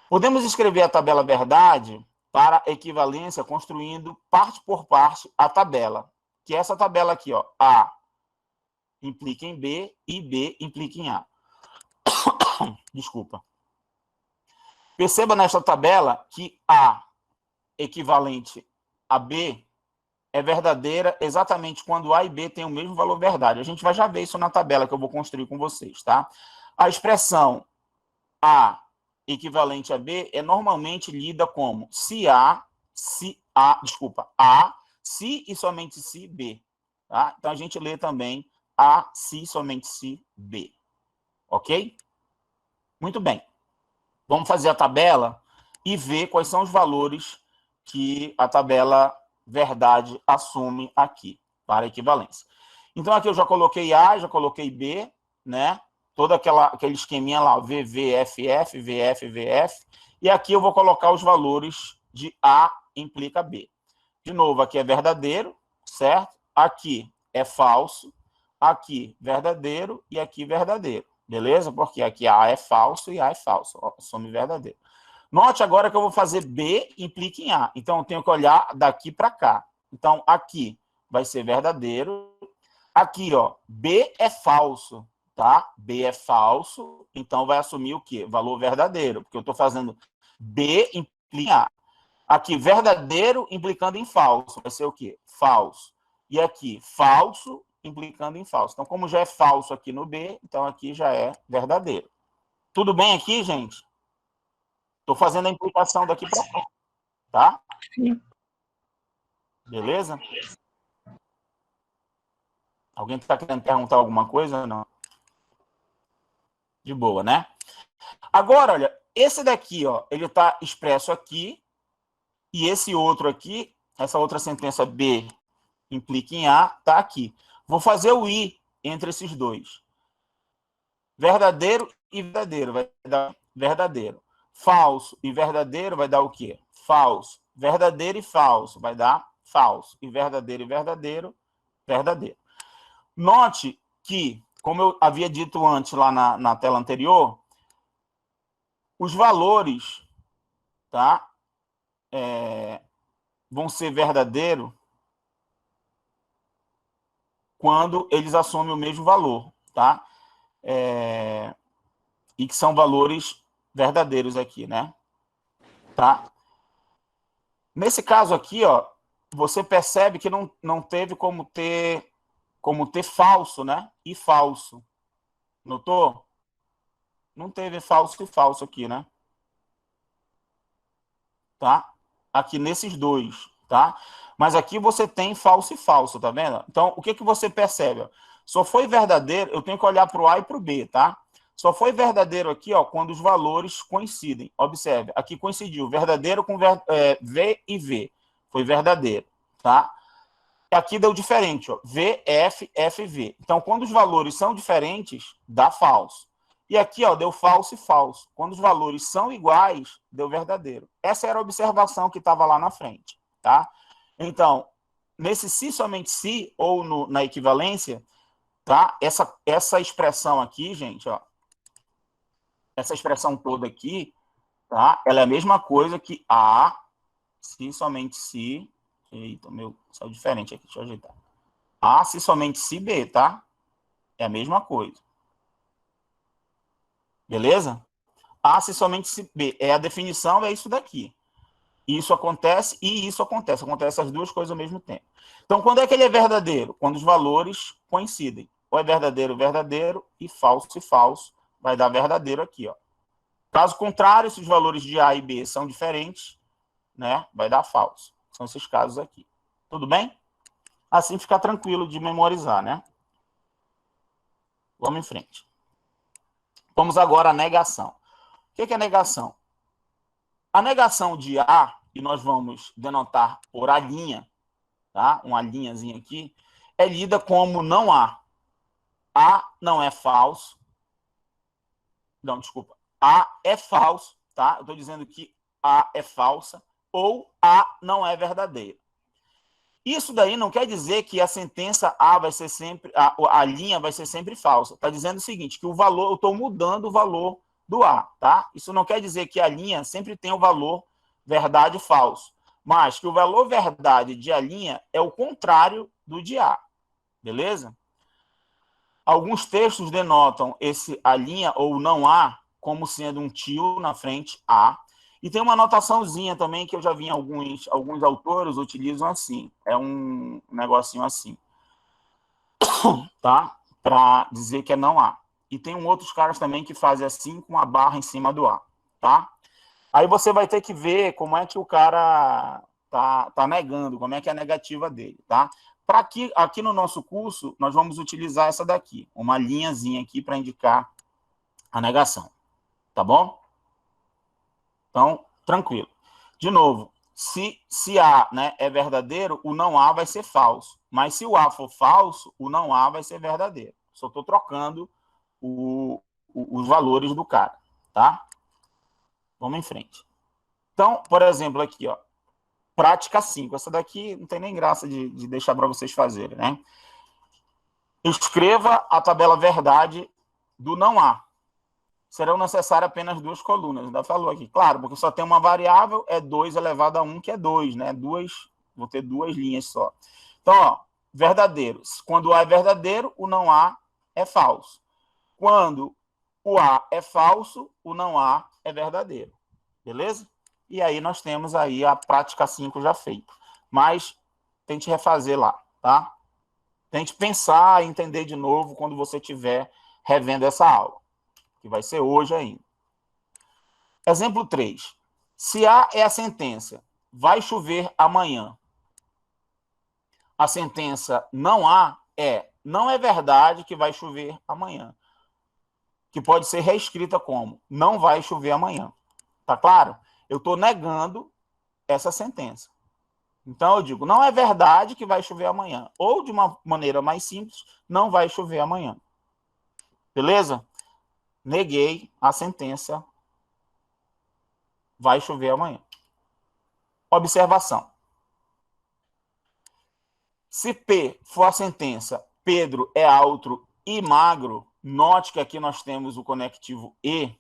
Podemos escrever a tabela verdade para equivalência construindo parte por parte a tabela, que é essa tabela aqui, ó, A implica em B e B implica em A. Desculpa. Perceba nesta tabela que A equivalente a B é verdadeira exatamente quando A e B têm o mesmo valor verdade. A gente vai já ver isso na tabela que eu vou construir com vocês, tá? A expressão A equivalente a B é normalmente lida como A, se e somente se B. Tá? Então, a gente lê também A, se, somente se, B. Ok? Muito bem. Vamos fazer a tabela e ver quais são os valores que a tabela verdade assume aqui, para equivalência. Então, aqui eu já coloquei A, já coloquei B, né? Todo aquele esqueminha lá, VV, FF, VF, VF. E aqui eu vou colocar os valores de A implica B. De novo, aqui é verdadeiro, certo? Aqui é falso, aqui verdadeiro e aqui verdadeiro. Beleza? Porque aqui A é falso e A é falso. Some verdadeiro. Note agora que eu vou fazer B implica em A. Então, eu tenho que olhar daqui para cá. Então, aqui vai ser verdadeiro. Aqui, ó, B é falso, tá? B é falso, então vai assumir o quê? Valor verdadeiro, porque eu estou fazendo B implica em A. Aqui, verdadeiro implicando em falso. Vai ser o quê? Falso. E aqui, falso implicando em falso. Então, como já é falso aqui no B, então aqui já é verdadeiro. Tudo bem aqui, gente? Estou fazendo a implicação daqui para cá, tá? Sim. Beleza? Alguém está querendo perguntar alguma coisa? Não. De boa, né? Agora, olha, esse daqui, ó, ele está expresso aqui, e esse outro aqui, essa outra sentença B implica em A, está aqui. Vou fazer o I entre esses dois. Verdadeiro e verdadeiro vai dar verdadeiro. Falso e verdadeiro vai dar o quê? Falso. Verdadeiro e falso vai dar falso. E verdadeiro, verdadeiro. Note que, como eu havia dito antes lá na tela anterior, os valores, tá, vão ser verdadeiros quando eles assumem o mesmo valor, tá? E que são valores verdadeiros aqui, né? Tá? Nesse caso aqui, ó, você percebe que não teve como ter falso, né? E falso. Notou? Não teve falso e falso aqui, né? Tá? Aqui nesses dois, tá? Mas aqui você tem falso e falso, tá vendo? Então, o que você percebe? Só foi verdadeiro, eu tenho que olhar para o A e para o B, tá? Só foi verdadeiro aqui, ó, quando os valores coincidem. Observe, aqui coincidiu verdadeiro com V e V. Foi verdadeiro, tá? Aqui deu diferente, ó, V, F, F, V. Então, quando os valores são diferentes, dá falso. E aqui, ó, deu falso e falso. Quando os valores são iguais, deu verdadeiro. Essa era a observação que estava lá na frente, tá? Então, nesse se, somente se, ou na equivalência, tá? Essa expressão aqui, gente, ó, essa expressão toda aqui, tá? Ela é a mesma coisa que A, se, somente se. Eita, meu, saiu diferente aqui, deixa eu ajeitar. A, se, somente se, B, tá? É a mesma coisa. Beleza? A, se, somente se, B. É a definição, é isso daqui. Isso acontece e isso acontece. Acontece as duas coisas ao mesmo tempo. Então, quando é que ele é verdadeiro? Quando os valores coincidem. Ou é verdadeiro, verdadeiro, e falso, vai dar verdadeiro aqui, ó. Caso contrário, se os valores de A e B são diferentes, né, vai dar falso. São esses casos aqui. Tudo bem? Assim fica tranquilo de memorizar, né? Vamos em frente. Vamos agora à negação. O que é negação? A negação de A, e nós vamos denotar por A', tá? Uma linhazinha aqui, é lida como não há. A não é falso. Não, desculpa. A é falso, tá? Eu estou dizendo que A é falsa ou A não é verdadeira. Isso daí não quer dizer que a sentença A vai ser sempre, a linha vai ser sempre falsa. Está dizendo o seguinte, que o valor, eu estou mudando o valor do A, tá? Isso não quer dizer que a linha sempre tem o valor verdade e falso, mas que o valor verdade de a linha é o contrário do de A, beleza? Alguns textos denotam esse a linha ou não A como sendo um tio na frente A. E tem uma anotaçãozinha também que eu já vi em alguns autores utilizam assim. É um negocinho assim, tá? Para dizer que é não A. E tem outros caras também que fazem assim com a barra em cima do A, tá? Aí você vai ter que ver como é que o cara tá negando, como é que é a negativa dele, tá? Para aqui no nosso curso, nós vamos utilizar essa daqui, uma linhazinha aqui para indicar a negação, tá bom? Então, tranquilo. De novo, se A, né, é verdadeiro, o não A vai ser falso. Mas se o A for falso, o não A vai ser verdadeiro. Só estou trocando os valores do cara, tá? Vamos em frente. Então, por exemplo, aqui, ó, prática 5. Essa daqui não tem nem graça de deixar para vocês fazerem, né? Escreva a tabela verdade do não há. Serão necessárias apenas 2 colunas. Ainda falou aqui. Claro, porque só tem uma variável, é 2 elevado a 1, que é 2, né? Vou ter 2 linhas só. Então, ó, verdadeiro. Quando o A é verdadeiro, o não há é falso. Quando o A é falso, o não há é verdadeiro. Beleza? E aí nós temos aí a prática 5 já feita. Mas tente refazer lá, tá? Tente pensar e entender de novo quando você estiver revendo essa aula, que vai ser hoje ainda. Exemplo 3. Se A é a sentença, vai chover amanhã. A sentença não há não é verdade que vai chover amanhã. Que pode ser reescrita como não vai chover amanhã. Tá claro? Eu estou negando essa sentença. Então eu digo, não é verdade que vai chover amanhã. Ou de uma maneira mais simples, não vai chover amanhã. Beleza? Neguei a sentença, vai chover amanhã. Observação. Se P for a sentença, Pedro é alto e magro, note que aqui nós temos o conectivo E,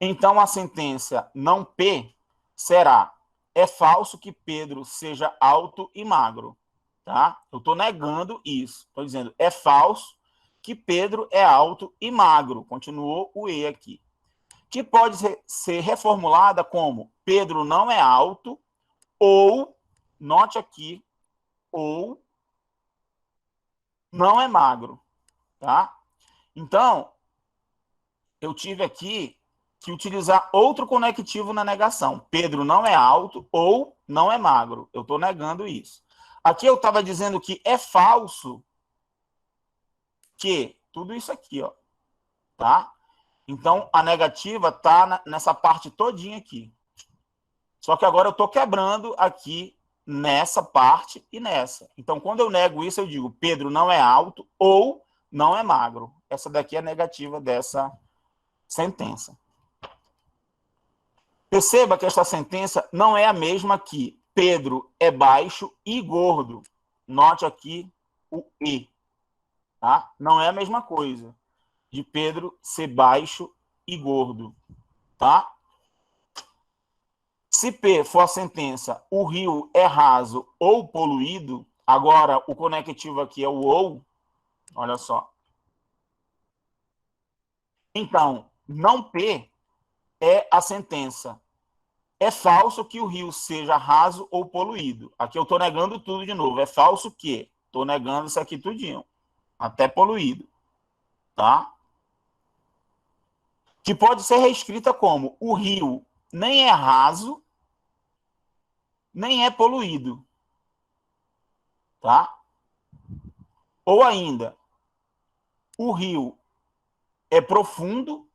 então a sentença não P será, é falso que Pedro seja alto e magro. Tá? Eu estou negando isso. Estou dizendo, é falso que Pedro é alto e magro. Continuou o E aqui. Que pode ser reformulada como Pedro não é alto ou, note aqui, ou não é magro. Tá? Então, eu tive aqui que utilizar outro conectivo na negação. Pedro não é alto ou não é magro. Eu estou negando isso. Aqui eu estava dizendo que é falso que tudo isso aqui, ó, tá? Então, a negativa está nessa parte todinha aqui. Só que agora eu estou quebrando aqui nessa parte e nessa. Então, quando eu nego isso, eu digo Pedro não é alto ou não é magro. Essa daqui é a negativa dessa sentença. Perceba que esta sentença não é a mesma que Pedro é baixo e gordo. Note aqui o E. Tá? Não é a mesma coisa de Pedro ser baixo e gordo. Tá? Se P for a sentença, o rio é raso ou poluído, agora o conectivo aqui é o ou, olha só. Então, não P é a sentença. É falso que o rio seja raso ou poluído. Aqui eu estou negando tudo de novo. É falso que? Estou negando isso aqui tudinho. Até poluído. Tá? Que pode ser reescrita como o rio nem é raso, nem é poluído. Tá? Ou ainda, o rio é profundo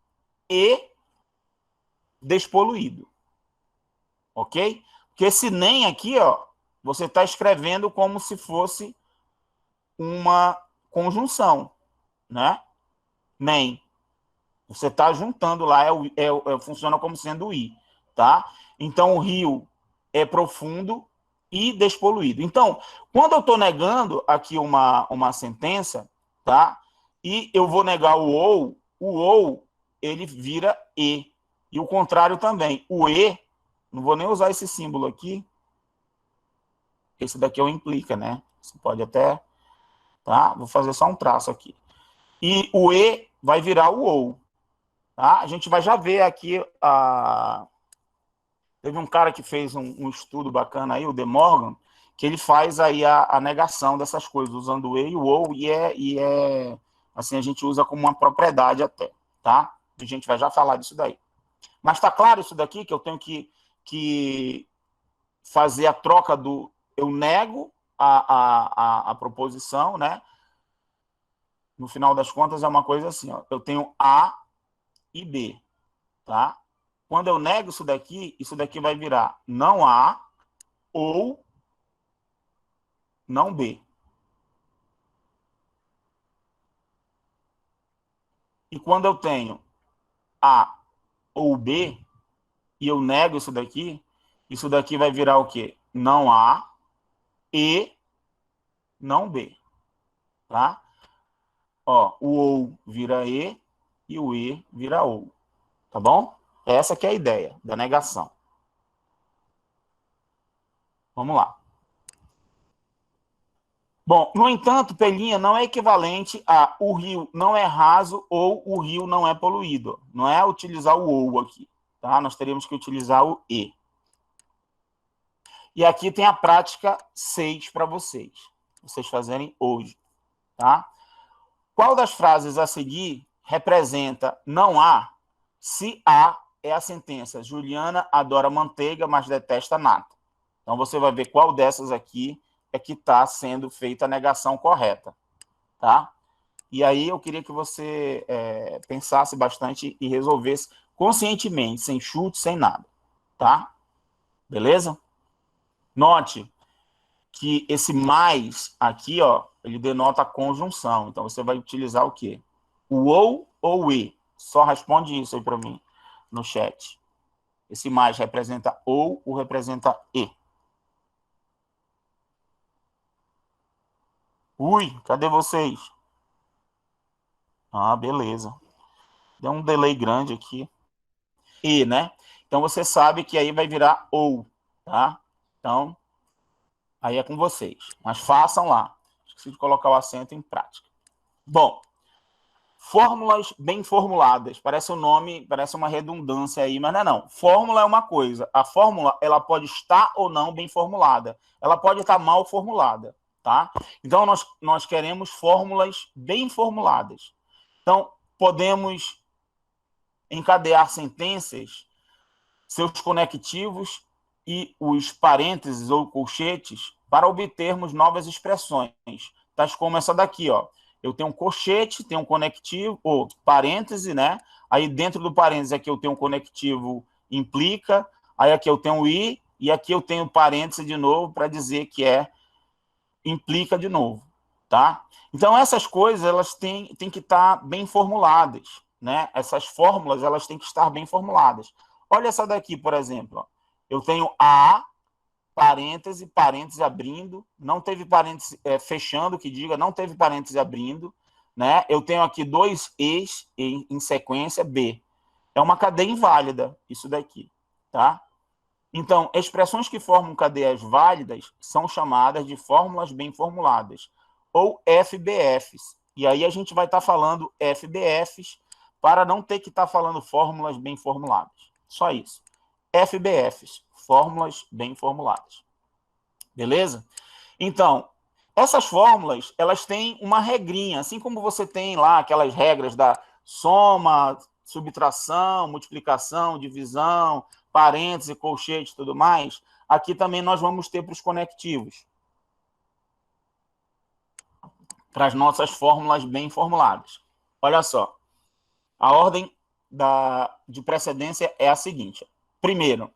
e despoluído. Ok? Porque esse nem aqui, ó, você está escrevendo como se fosse uma conjunção, né? Nem. Você está juntando lá, funciona como sendo o I, tá? Então, o rio é profundo e despoluído. Então, quando eu estou negando aqui uma sentença, tá? E eu vou negar o ou, ele vira E. E o contrário também. O E, não vou nem usar esse símbolo aqui. Esse daqui é o implica, né? Você pode até... Tá? Vou fazer só um traço aqui. E o E vai virar o ou. Tá? A gente vai já ver aqui Teve um cara que fez um estudo bacana aí, o De Morgan, que ele faz aí a negação dessas coisas, usando o E e o ou, assim, a gente usa como uma propriedade até, tá? A gente vai já falar disso daí. Mas tá claro isso daqui, que eu tenho que fazer a troca do... Eu nego a proposição, né? No final das contas é uma coisa assim, ó, eu tenho A e B, tá? Quando eu nego isso daqui vai virar não A ou não B. E quando eu tenho A ou B e eu nego isso daqui vai virar o quê? Não A e não B, tá? Ó, o ou vira e o E vira ou, tá bom? Essa que é a ideia da negação. Vamos lá. Bom, no entanto, Pelinha não é equivalente a o rio não é raso ou o rio não é poluído. Não é utilizar o ou aqui, tá? Nós teríamos que utilizar o e. E aqui tem a prática 6 para vocês fazerem hoje, tá? Qual das frases a seguir representa não há se A é a sentença Juliana adora manteiga, mas detesta nata? Então, você vai ver qual dessas aqui é que está sendo feita a negação correta, tá? E aí eu queria que você pensasse bastante e resolvesse conscientemente, sem chute, sem nada, tá? Beleza? Note que esse mais aqui, ó, ele denota a conjunção. Então, você vai utilizar o quê? O ou o e. Só responde isso aí para mim no chat. Esse mais representa ou representa e? Ui, cadê vocês? Ah, beleza. Deu um delay grande aqui. E, né? Então, você sabe que aí vai virar ou, tá? Então, aí é com vocês. Mas façam lá. Esqueci de colocar o acento em prática. Bom, fórmulas bem formuladas. Parece um nome, parece uma redundância aí, mas não é não. Fórmula é uma coisa. A fórmula, ela pode estar ou não bem formulada. Ela pode estar mal formulada, tá? Então, nós queremos fórmulas bem formuladas. Então, podemos encadear sentenças, seus conectivos e os parênteses ou colchetes para obtermos novas expressões, tais como essa daqui, ó. Eu tenho um colchete, tenho um conectivo, ou parêntese, né? Aí dentro do parêntese aqui eu tenho um conectivo implica, aí aqui eu tenho i, e aqui eu tenho parêntese de novo para dizer que implica de novo, tá? Então essas coisas, elas têm que estar bem formuladas, né? Essas fórmulas, elas têm que estar bem formuladas. Olha essa daqui, por exemplo. Ó. Eu tenho a, parêntese abrindo, não teve parêntese fechando, que diga, não teve parêntese abrindo, né? Eu tenho aqui dois e's em sequência, B. É uma cadeia inválida, isso daqui, tá? Então, expressões que formam cadeias válidas são chamadas de fórmulas bem formuladas, ou FBFs. E aí a gente vai estar falando FBFs para não ter que estar falando fórmulas bem formuladas. Só isso. FBFs, fórmulas bem formuladas. Beleza? Então, essas fórmulas, elas têm uma regrinha, assim como você tem lá aquelas regras da soma, subtração, multiplicação, divisão, parêntese, colchete e tudo mais, aqui também nós vamos ter para os conectivos. Para as nossas fórmulas bem formuladas. Olha só, a ordem de precedência é a seguinte. Primeiro,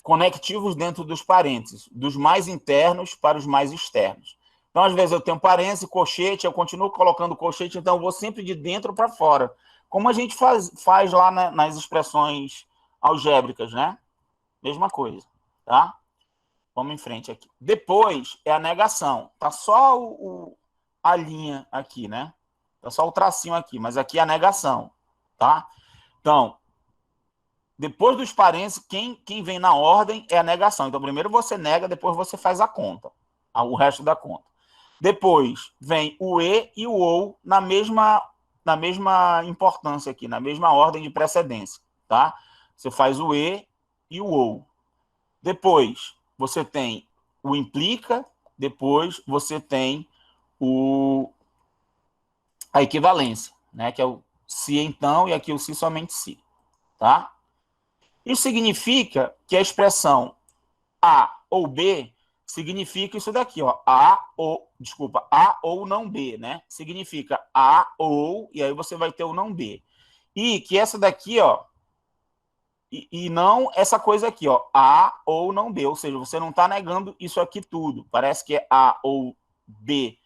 conectivos dentro dos parênteses, dos mais internos para os mais externos. Então, às vezes, eu tenho parênteses, colchete, eu continuo colocando colchete, então eu vou sempre de dentro para fora. Como a gente faz lá nas expressões algébricas, né? Mesma coisa, tá? Vamos em frente aqui. Depois é a negação. Tá só a linha aqui, né? Tá só o tracinho aqui, mas aqui é a negação, tá? Então, depois dos parênteses, quem vem na ordem é a negação. Então, primeiro você nega, depois você faz a conta, o resto da conta. Depois vem o e e o ou na mesma importância aqui, na mesma ordem de precedência, tá? Você faz o e o ou. Depois você tem o implica, depois você tem a equivalência, né? Que é o se então e aqui o se somente se, tá? Isso significa que a expressão A ou B significa isso daqui, ó, A ou não B, né? Significa A ou, e aí você vai ter o não B. E que essa daqui, ó, e não essa coisa aqui, ó, A ou não B, ou seja, você não está negando isso aqui tudo. Parece que é A ou B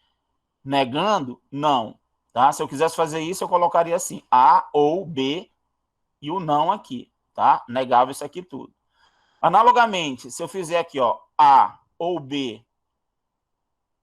negando, não. Tá? Se eu quisesse fazer isso, eu colocaria assim, A ou B e o não aqui, tá? Negava isso aqui tudo. Analogamente, se eu fizer aqui, ó, A ou B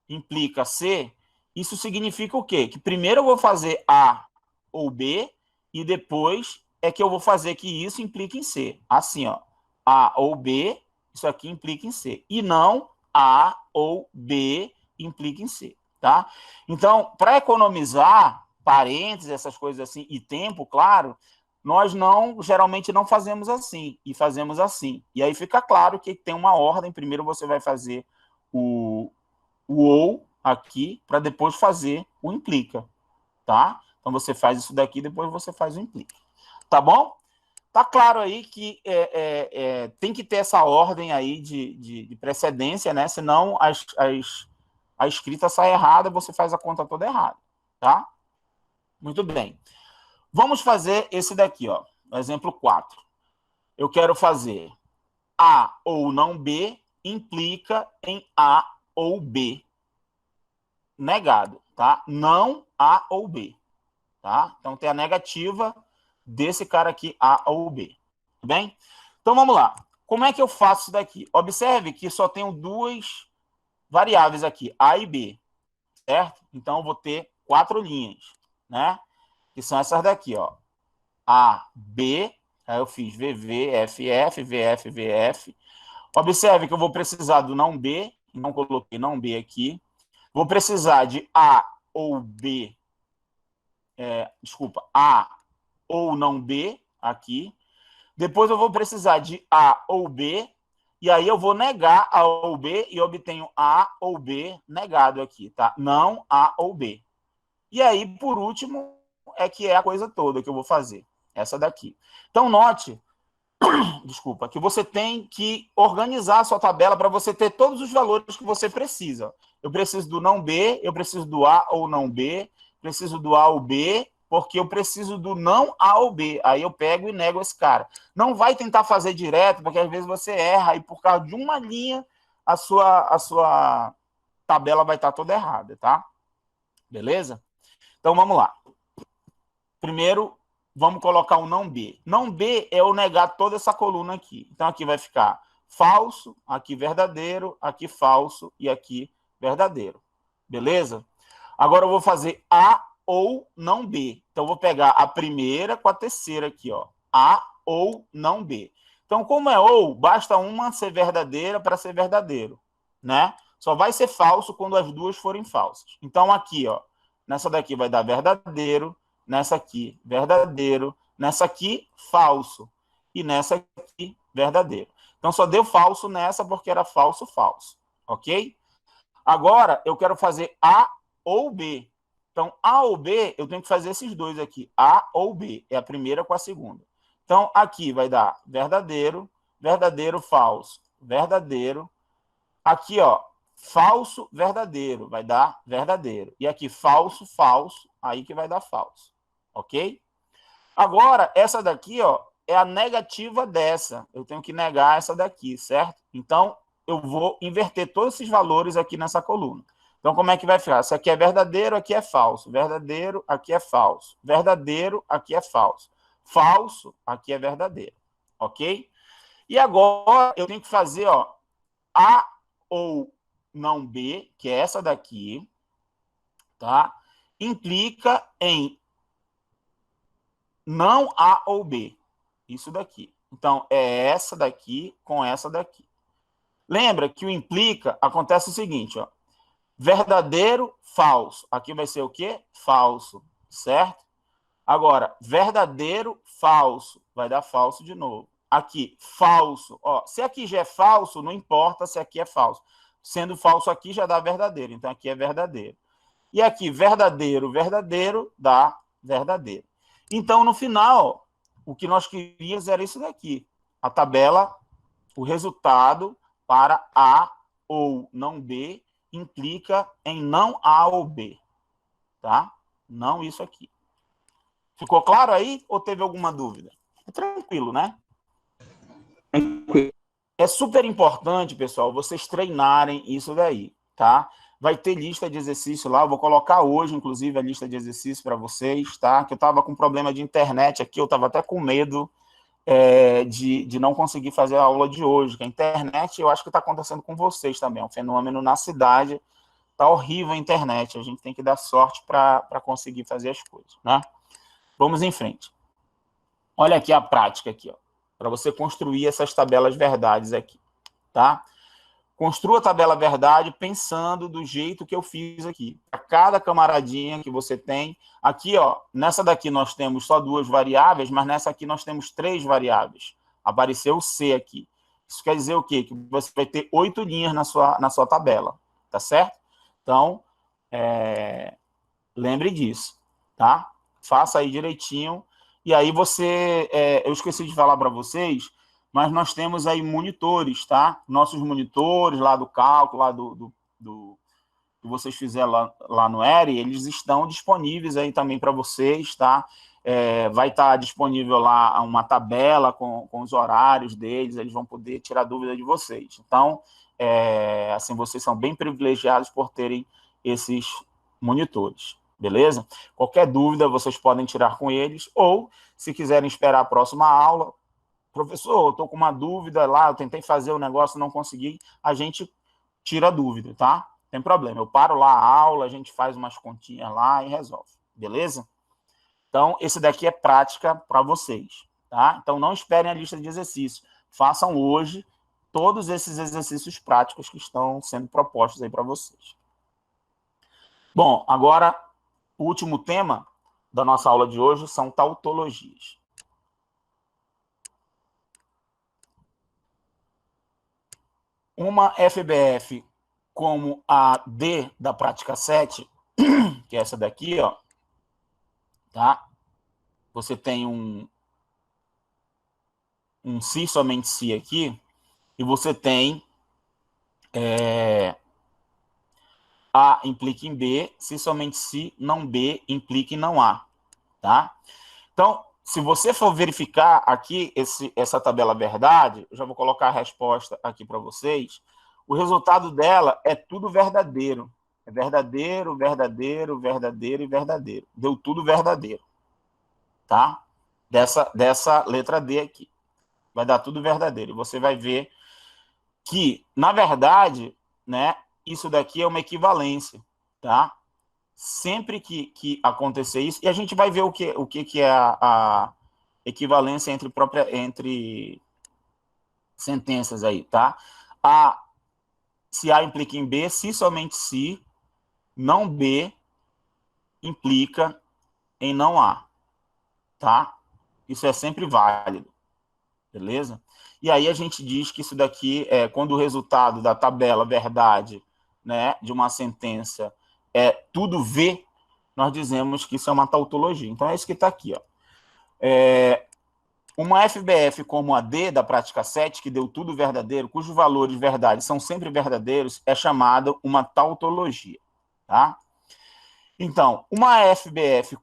implica C, isso significa o quê? Que primeiro eu vou fazer A ou B e depois é que eu vou fazer que isso implique em C. Assim, ó, A ou B, isso aqui implica em C. E não A ou B implica em C, tá? Então, para economizar parênteses, essas coisas assim, e tempo, claro, nós geralmente não fazemos assim, e fazemos assim. E aí fica claro que tem uma ordem, primeiro você vai fazer o ou aqui, para depois fazer o implica, tá? Então você faz isso daqui, depois você faz o implica. Tá bom? Tá claro aí que tem que ter essa ordem aí de precedência, né? Senão a escrita sai errada, você faz a conta toda errada, tá? Muito bem. Vamos fazer esse daqui, ó. Exemplo 4. Eu quero fazer A ou não B implica em A ou B negado, tá? Não A ou B, tá? Então tem a negativa desse cara aqui, A ou B. Tudo bem? Então vamos lá. Como é que eu faço isso daqui? Observe que só tenho duas variáveis aqui, A e B, certo? Então eu vou ter 4 linhas, né? Que são essas daqui, ó. A, B, aí eu fiz VV, FF, VF, VF. Observe que eu vou precisar do não B, não coloquei não B aqui. Vou precisar de A ou B, A ou não B aqui. Depois eu vou precisar de A ou B, e aí eu vou negar A ou B e obtenho A ou B negado aqui, tá? Não A ou B. E aí, por último, que é a coisa toda que eu vou fazer. Essa daqui. Então, note, que você tem que organizar a sua tabela para você ter todos os valores que você precisa. Eu preciso do não B, eu preciso do A ou não B, preciso do A ou B, porque eu preciso do não A ou B. Aí eu pego e nego esse cara. Não vai tentar fazer direto, porque às vezes você erra e por causa de uma linha a sua tabela vai estar toda errada, tá? Beleza? Então vamos lá. Primeiro, vamos colocar o não B. Não B é eu negar toda essa coluna aqui. Então, aqui vai ficar falso, aqui verdadeiro, aqui falso e aqui verdadeiro. Beleza? Agora eu vou fazer A ou não B. Então, eu vou pegar a primeira com a terceira aqui, ó. A ou não B. Então, como é ou, basta uma ser verdadeira para ser verdadeiro, né? Só vai ser falso quando as duas forem falsas. Então, aqui, ó, nessa daqui vai dar verdadeiro, nessa aqui, verdadeiro, nessa aqui, falso, e nessa aqui, verdadeiro. Então, só deu falso nessa porque era falso, falso, ok? Agora, eu quero fazer A ou B. Então, A ou B, eu tenho que fazer esses dois aqui, A ou B, é a primeira com a segunda. Então, aqui vai dar verdadeiro, verdadeiro, falso, verdadeiro. Aqui, ó, falso, verdadeiro, vai dar verdadeiro. E aqui, falso, falso, aí que vai dar falso. Ok? Agora, essa daqui, ó, é a negativa dessa. Eu tenho que negar essa daqui, certo? Então, eu vou inverter todos esses valores aqui nessa coluna. Então, como é que vai ficar? Se aqui é verdadeiro, aqui é falso. Verdadeiro, aqui é falso. Verdadeiro, aqui é falso. Falso, aqui é verdadeiro. Ok? E agora eu tenho que fazer, ó, A ou não B, que é essa daqui, tá? Implica em não A ou B. Isso daqui. Então, é essa daqui com essa daqui. Lembra que o implica acontece o seguinte, ó. Verdadeiro, falso. Aqui vai ser o quê? Falso, certo? Agora, verdadeiro, falso. Vai dar falso de novo. Aqui, falso. Ó, se aqui já é falso, não importa se aqui é falso. Sendo falso aqui, já dá verdadeiro. Então, aqui é verdadeiro. E aqui, verdadeiro, verdadeiro, dá verdadeiro. Então, no final, o que nós queríamos era isso daqui. A tabela, o resultado para A ou não B implica em não A ou B. Tá? Não isso aqui. Ficou claro aí ou teve alguma dúvida? É tranquilo, né? Tranquilo. É super importante, pessoal, vocês treinarem isso daí, tá? Vai ter lista de exercício lá, eu vou colocar hoje, inclusive, a lista de exercício para vocês, tá? Que eu estava com problema de internet aqui, eu estava até com medo de não conseguir fazer a aula de hoje, que a internet, eu acho que está acontecendo com vocês também, é um fenômeno na cidade, tá horrível a internet, a gente tem que dar sorte para conseguir fazer as coisas, né? Vamos em frente. Olha aqui a prática aqui, ó, para você construir essas tabelas verdades aqui, tá? Construa a tabela verdade pensando do jeito que eu fiz aqui. Para cada camaradinha que você tem, aqui, ó, nessa daqui nós temos só 2 variáveis, mas nessa aqui nós temos 3 variáveis. Apareceu o C aqui. Isso quer dizer o quê? Que você vai ter 8 linhas na sua tabela, tá certo? Então, lembre disso, tá? Faça aí direitinho. E aí você, eu esqueci de falar para vocês, mas nós temos aí monitores, tá? Nossos monitores lá do cálculo, lá do que vocês fizeram lá no ERI, eles estão disponíveis aí também para vocês, tá? Vai estar disponível lá uma tabela com os horários deles, eles vão poder tirar dúvida de vocês. Então, assim, vocês são bem privilegiados por terem esses monitores, beleza? Qualquer dúvida vocês podem tirar com eles, ou se quiserem esperar a próxima aula, professor, eu estou com uma dúvida lá, eu tentei fazer o negócio, não consegui, a gente tira a dúvida, tá? Não tem problema, eu paro lá a aula, a gente faz umas continhas lá e resolve, beleza? Então, esse daqui é prática para vocês, tá? Então, não esperem a lista de exercícios, façam hoje todos esses exercícios práticos que estão sendo propostos aí para vocês. Bom, agora, o último tema da nossa aula de hoje são tautologias. Uma FBF como a D da prática 7, que é essa daqui, ó, tá? Você tem um se somente se aqui, e você tem A implica em B, se somente se, não B implica em não A, tá? Então, se você for verificar aqui essa tabela verdade, eu já vou colocar a resposta aqui para vocês, o resultado dela é tudo verdadeiro. É verdadeiro, verdadeiro, verdadeiro e verdadeiro. Deu tudo verdadeiro. Tá? Dessa letra D aqui. Vai dar tudo verdadeiro. E você vai ver que, na verdade, né, isso daqui é uma equivalência. Tá? Sempre que acontecer isso, e a gente vai ver o que é a equivalência entre sentenças aí, tá? Se A implica em B, se somente se, não B implica em não A, tá? Isso é sempre válido, beleza? E aí a gente diz que isso daqui é quando o resultado da tabela verdade, né, de uma sentença é tudo V, nós dizemos que isso é uma tautologia. Então é isso que está aqui, ó. Uma FBF como a D da prática 7, que deu tudo verdadeiro, cujos valores verdade são sempre verdadeiros, é chamada uma tautologia, tá? Então, uma FBF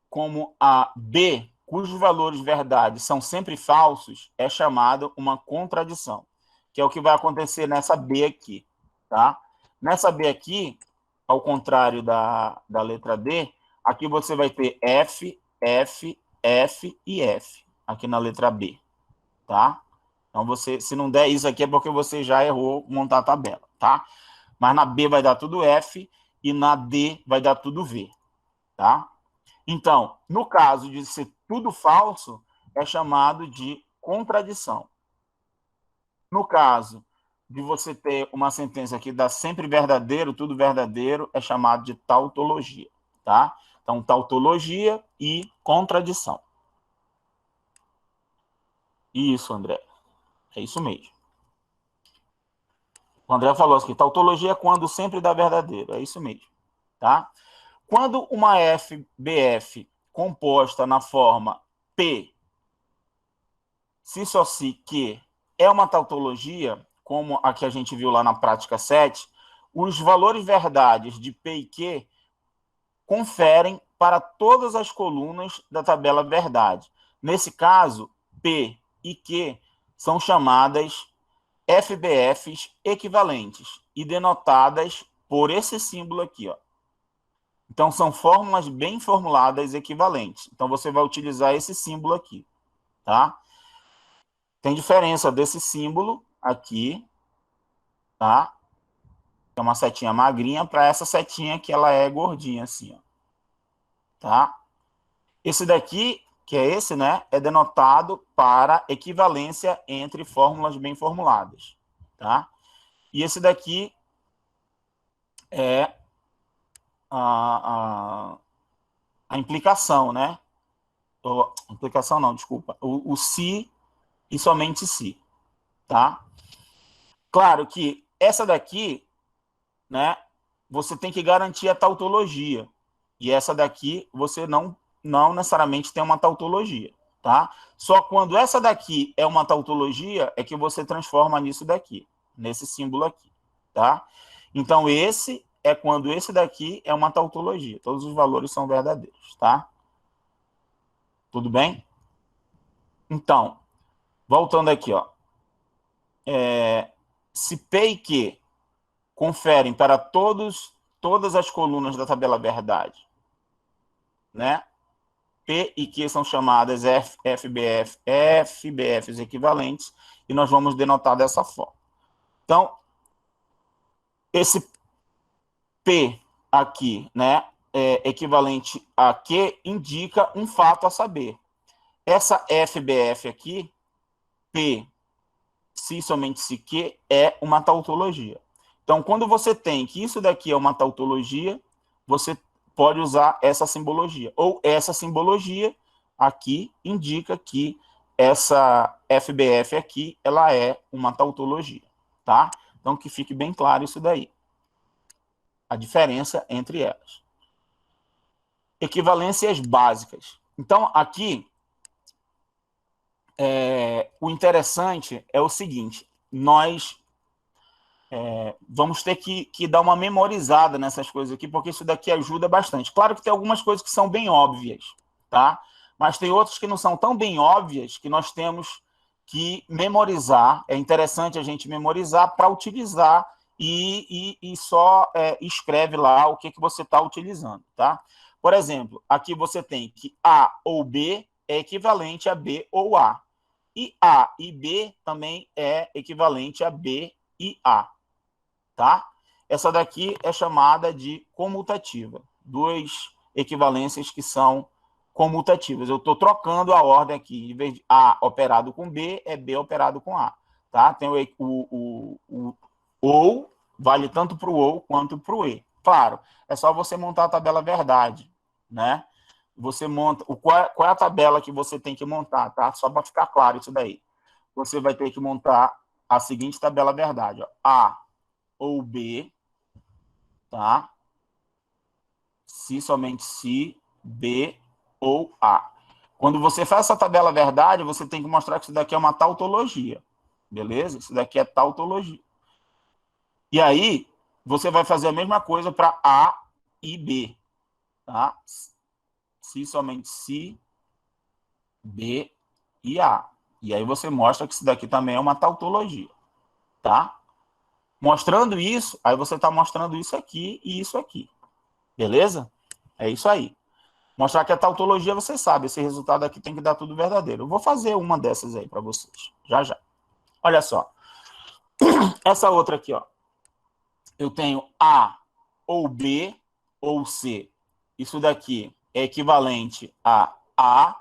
como a B, cujos valores verdade são sempre falsos, é chamada uma contradição, que é o que vai acontecer nessa B aqui, tá? Nessa B aqui, ao contrário da letra D, aqui você vai ter F, F, F e F, aqui na letra B, tá? Então, se não der isso aqui, é porque você já errou montar a tabela, tá? Mas na B vai dar tudo F e na D vai dar tudo V, tá? Então, no caso de ser tudo falso, é chamado de contradição. No caso de você ter uma sentença que dá sempre verdadeiro, tudo verdadeiro, é chamado de tautologia, tá? Então, tautologia e contradição. Isso, André. É isso mesmo. O André falou assim, tautologia é quando sempre dá verdadeiro. É isso mesmo, tá? Quando uma FBF composta na forma P, se só se que é uma tautologia, como a que a gente viu lá na prática 7, os valores verdades de P e Q conferem para todas as colunas da tabela verdade. Nesse caso, P e Q são chamadas FBFs equivalentes e denotadas por esse símbolo aqui, ó. Então, são fórmulas bem formuladas equivalentes. Então, você vai utilizar esse símbolo aqui, tá? Tem diferença desse símbolo aqui, tá? Que é uma setinha magrinha, para essa setinha que ela é gordinha, assim, ó. Tá? Esse daqui, que é esse, né? É denotado para equivalência entre fórmulas bem formuladas, tá? E esse daqui é a implicação, né? Implicação não, desculpa. O se e somente se, tá? Claro que essa daqui, né? Você tem que garantir a tautologia. E essa daqui você não necessariamente tem uma tautologia, tá? Só quando essa daqui é uma tautologia é que você transforma nisso daqui, nesse símbolo aqui, tá? Então, esse é quando esse daqui é uma tautologia. Todos os valores são verdadeiros, tá? Tudo bem? Então, voltando aqui, ó. Se P e Q conferem para todas as colunas da tabela verdade, né? P e Q são chamadas FBFs equivalentes, e nós vamos denotar dessa forma. Então, esse P aqui, né, equivalente a Q, indica um fato a saber. Essa FBF aqui, P, se somente se Q, é uma tautologia. Então, quando você tem que isso daqui é uma tautologia, você pode usar essa simbologia. Ou essa simbologia aqui indica que essa FBF aqui, ela é uma tautologia, tá? Então, que fique bem claro isso daí. A diferença entre elas. Equivalências básicas. Então, aqui, o interessante é o seguinte, nós vamos ter que dar uma memorizada nessas coisas aqui, porque isso daqui ajuda bastante. Claro que tem algumas coisas que são bem óbvias, tá? Mas tem outras que não são tão bem óbvias que nós temos que memorizar. É interessante a gente memorizar para utilizar e só escreve lá o que você está utilizando, tá? Por exemplo, aqui você tem que A ou B é equivalente a B ou A. E A e B também é equivalente a B e A. Tá? Essa daqui é chamada de comutativa. Duas equivalências que são comutativas. Eu estou trocando a ordem aqui. Em vez de A operado com B, é B operado com A. Tá? Tem o ou, vale tanto para o ou quanto para o e. Claro, é só você montar a tabela verdade. Né? Você monta. Qual é a tabela que você tem que montar? Tá? Só para ficar claro isso daí. Você vai ter que montar a seguinte tabela verdade. Ó. A ou B, tá? Se, somente se, B ou A. Quando você faz essa tabela verdade, você tem que mostrar que isso daqui é uma tautologia, beleza? Isso daqui é tautologia. E aí, você vai fazer a mesma coisa para A e B, tá? Se, somente se, B e A. E aí você mostra que isso daqui também é uma tautologia, tá? Mostrando isso, aí você está mostrando isso aqui e isso aqui. Beleza? É isso aí. Mostrar que a tautologia, você sabe, esse resultado aqui tem que dar tudo verdadeiro. Eu vou fazer uma dessas aí para vocês, já já. Olha só. Essa outra aqui, ó. Eu tenho A ou B ou C. Isso daqui é equivalente a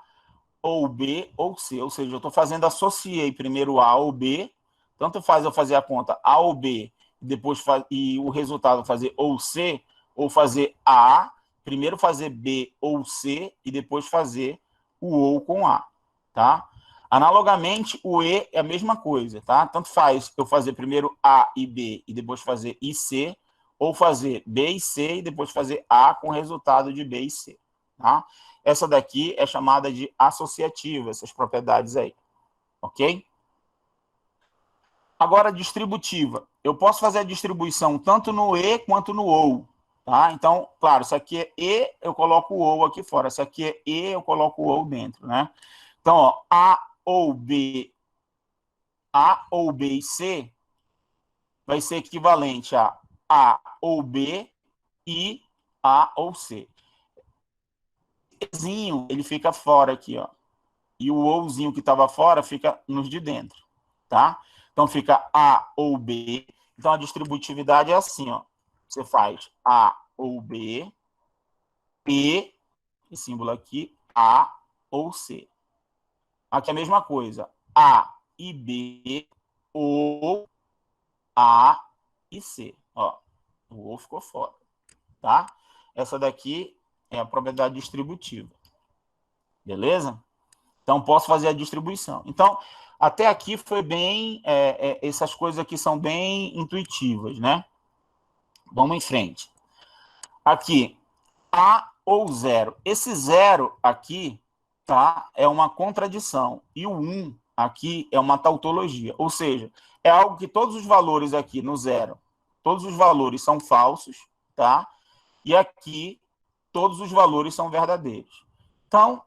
ou B ou C. Ou seja, eu estou fazendo, associei primeiro A ou B. Tanto faz eu fazer a conta A ou B depois e o resultado fazer ou C, ou fazer A, primeiro fazer B ou C e depois fazer o ou com A, tá? Analogamente, o E é a mesma coisa, tá? Tanto faz eu fazer primeiro A e B e depois fazer I e C, ou fazer B e C e depois fazer A com o resultado de B e C, tá? Essa daqui é chamada de associativa, essas propriedades aí, ok? Agora, distributiva. Eu posso fazer a distribuição tanto no E quanto no OU, tá? Então, claro, isso aqui é E, eu coloco o OU aqui fora. Isso aqui é E, eu coloco o OU dentro, né? Então, ó, A ou B e C vai ser equivalente a A ou B e A ou C. Ezinho, ele fica fora aqui, ó. E o ouzinho que estava fora fica nos de dentro, tá? Então, fica A ou B. Então, a distributividade é assim, ó. Você faz A ou B, P, esse símbolo aqui, A ou C. Aqui é a mesma coisa. A e B, ou A e C. Ó, o O ficou fora, tá? Essa daqui é a propriedade distributiva. Beleza? Então, posso fazer a distribuição. Então, até aqui foi bem... essas coisas aqui são bem intuitivas, né? Vamos em frente. Aqui, A ou zero. Esse zero aqui, tá? É uma contradição. E o 1 aqui é uma tautologia. Ou seja, é algo que todos os valores aqui no zero, todos os valores são falsos, tá? E aqui, todos os valores são verdadeiros. Então,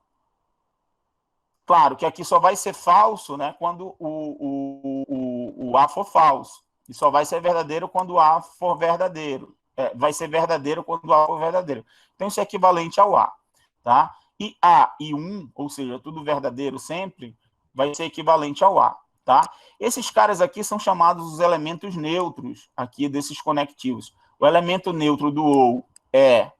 claro que aqui só vai ser falso, né, quando o A for falso. E só vai ser verdadeiro quando o A for verdadeiro. Vai ser verdadeiro quando o A for verdadeiro. Então, isso é equivalente ao A. Tá? E A e 1, ou seja, tudo verdadeiro sempre, vai ser equivalente ao A. Tá? Esses caras aqui são chamados os elementos neutros aqui desses conectivos. O elemento neutro do OU é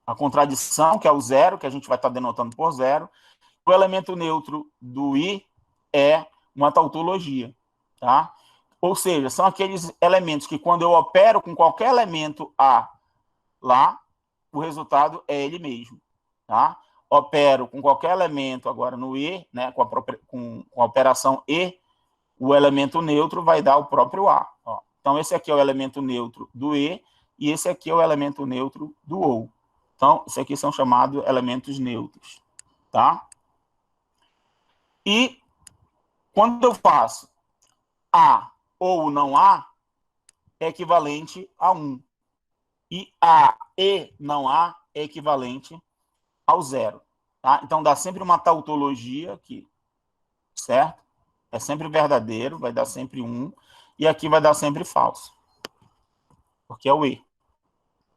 a contradição, que é o zero, que a gente vai estar denotando por zero. O elemento neutro do I é uma tautologia, tá? Ou seja, são aqueles elementos que quando eu opero com qualquer elemento A lá, o resultado é ele mesmo, tá? Opero com qualquer elemento agora no E, né, com a operação E, o elemento neutro vai dar o próprio A. Ó. Então, esse aqui é o elemento neutro do E e esse aqui é o elemento neutro do OU. Então, isso aqui são chamados elementos neutros, tá? E quando eu faço A ou não A, é equivalente a 1. E A e não A é equivalente ao 0. Tá? Então, dá sempre uma tautologia aqui, certo? É sempre verdadeiro, vai dar sempre 1. E aqui vai dar sempre falso. Porque é o E.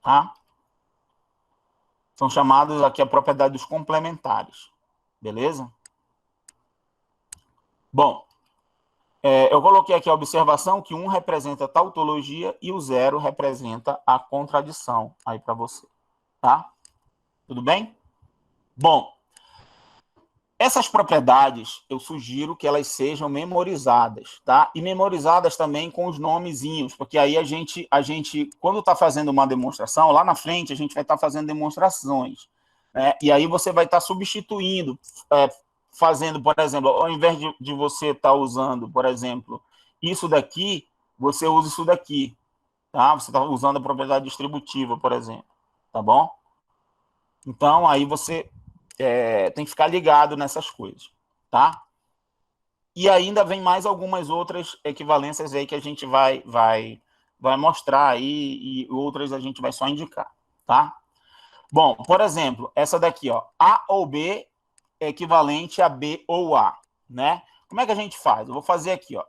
Tá? São chamados aqui a propriedade dos complementares. Beleza? Bom, eu coloquei aqui a observação que 1 representa a tautologia e o 0 representa a contradição aí para você. Tá? Tudo bem? Bom, essas propriedades eu sugiro que elas sejam memorizadas, tá? E memorizadas também com os nomezinhos, porque aí a gente quando está fazendo uma demonstração, lá na frente a gente vai estar fazendo demonstrações, né? E aí você vai estar substituindo, fazendo, por exemplo, ao invés de você estar usando, por exemplo, isso daqui, você usa isso daqui, tá? Você está usando a propriedade distributiva, por exemplo, tá bom? Então, aí você tem que ficar ligado nessas coisas, tá? E ainda vem mais algumas outras equivalências aí que a gente vai mostrar aí e outras a gente vai só indicar, tá? Bom, por exemplo, essa daqui, ó, A ou B é equivalente a B ou A, né? Como é que a gente faz? Eu vou fazer aqui, ó.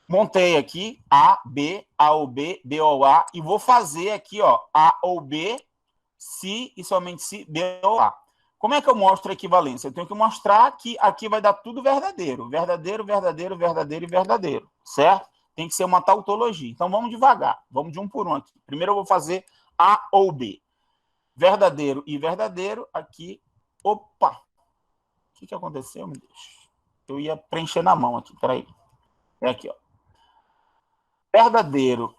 Montei aqui A, B, A ou B, B ou A, e vou fazer aqui, ó, A ou B, se e somente se, B ou A. Como é que eu mostro a equivalência? Eu tenho que mostrar que aqui vai dar tudo verdadeiro. Verdadeiro, verdadeiro, verdadeiro e verdadeiro, certo? Tem que ser uma tautologia. Então, vamos devagar. Vamos de um por um aqui. Primeiro eu vou fazer A ou B. Verdadeiro e verdadeiro. Aqui, opa. O que aconteceu, meu Deus? Eu ia preencher na mão aqui, peraí. É aqui, ó. Verdadeiro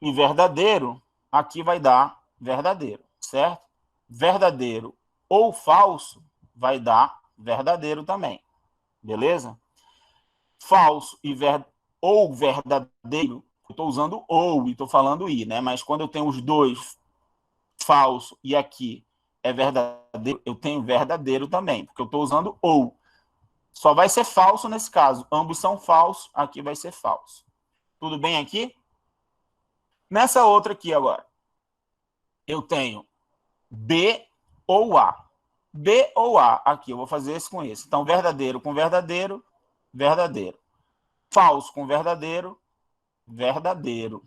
e verdadeiro, aqui vai dar verdadeiro, certo? Verdadeiro ou falso vai dar verdadeiro também, beleza? Falso ou verdadeiro, eu estou usando ou e estou falando i, né? Mas quando eu tenho os dois, falso e aqui é verdadeiro, eu tenho verdadeiro também, porque eu estou usando ou. Só vai ser falso nesse caso. Ambos são falsos, aqui vai ser falso. Tudo bem aqui? Nessa outra aqui agora, eu tenho B ou A. B ou A, aqui, eu vou fazer esse com esse. Então, verdadeiro com verdadeiro, verdadeiro. Falso com verdadeiro, verdadeiro.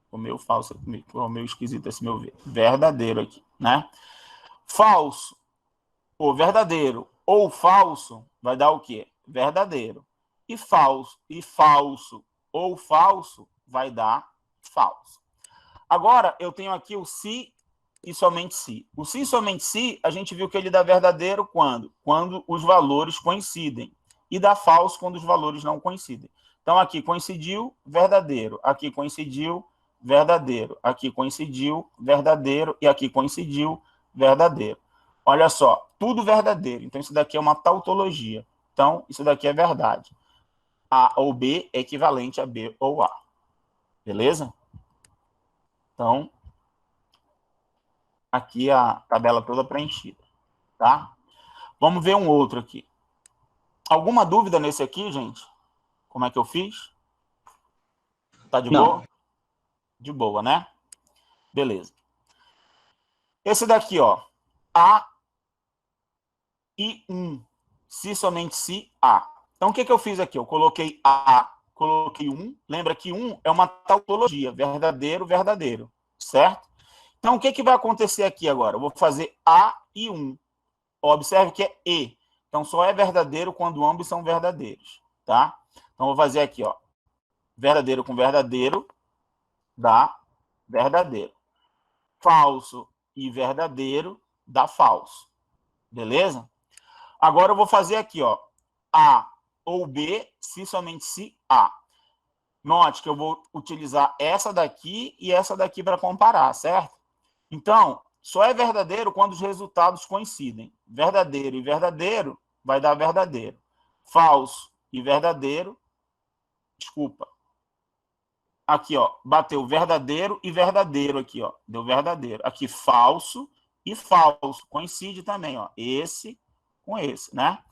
O meu falso, o meu esquisito esse meu ver. Verdadeiro aqui, né? Falso ou verdadeiro ou falso vai dar o quê? Verdadeiro. E falso ou falso vai dar falso. Agora, eu tenho aqui o se e somente se. O se e somente se, a gente viu que ele dá verdadeiro quando? Quando os valores coincidem. E dá falso quando os valores não coincidem. Então, aqui coincidiu, verdadeiro. Aqui coincidiu, verdadeiro. Aqui coincidiu, verdadeiro. E aqui coincidiu, verdadeiro. Olha só, tudo verdadeiro. Então, isso daqui é uma tautologia. Então, isso daqui é verdade. A ou B é equivalente a B ou A. Beleza? Então, aqui a tabela toda preenchida, tá? Vamos ver um outro aqui. Alguma dúvida nesse aqui, gente? Como é que eu fiz? Tá de boa? Não. De boa, né? Beleza. Esse daqui, ó. A e 1. Se somente se A. Então, o que eu fiz aqui? Eu coloquei A, coloquei 1. Lembra que 1 é uma tautologia. Verdadeiro, verdadeiro. Certo? Então, o que vai acontecer aqui agora? Eu vou fazer A e 1. Observe que é E. Então, só é verdadeiro quando ambos são verdadeiros, tá? Então, vou fazer aqui, ó. Verdadeiro com verdadeiro dá verdadeiro. Falso e verdadeiro dá falso. Beleza? Agora eu vou fazer aqui, ó. A ou B, se somente se A. Note que eu vou utilizar essa daqui e essa daqui para comparar, certo? Então, só é verdadeiro quando os resultados coincidem. Verdadeiro e verdadeiro vai dar verdadeiro. Falso e verdadeiro, desculpa. Aqui, ó, bateu verdadeiro e verdadeiro aqui, ó. Deu verdadeiro. Aqui, falso e falso. Coincide também, ó. Esse com esse, né?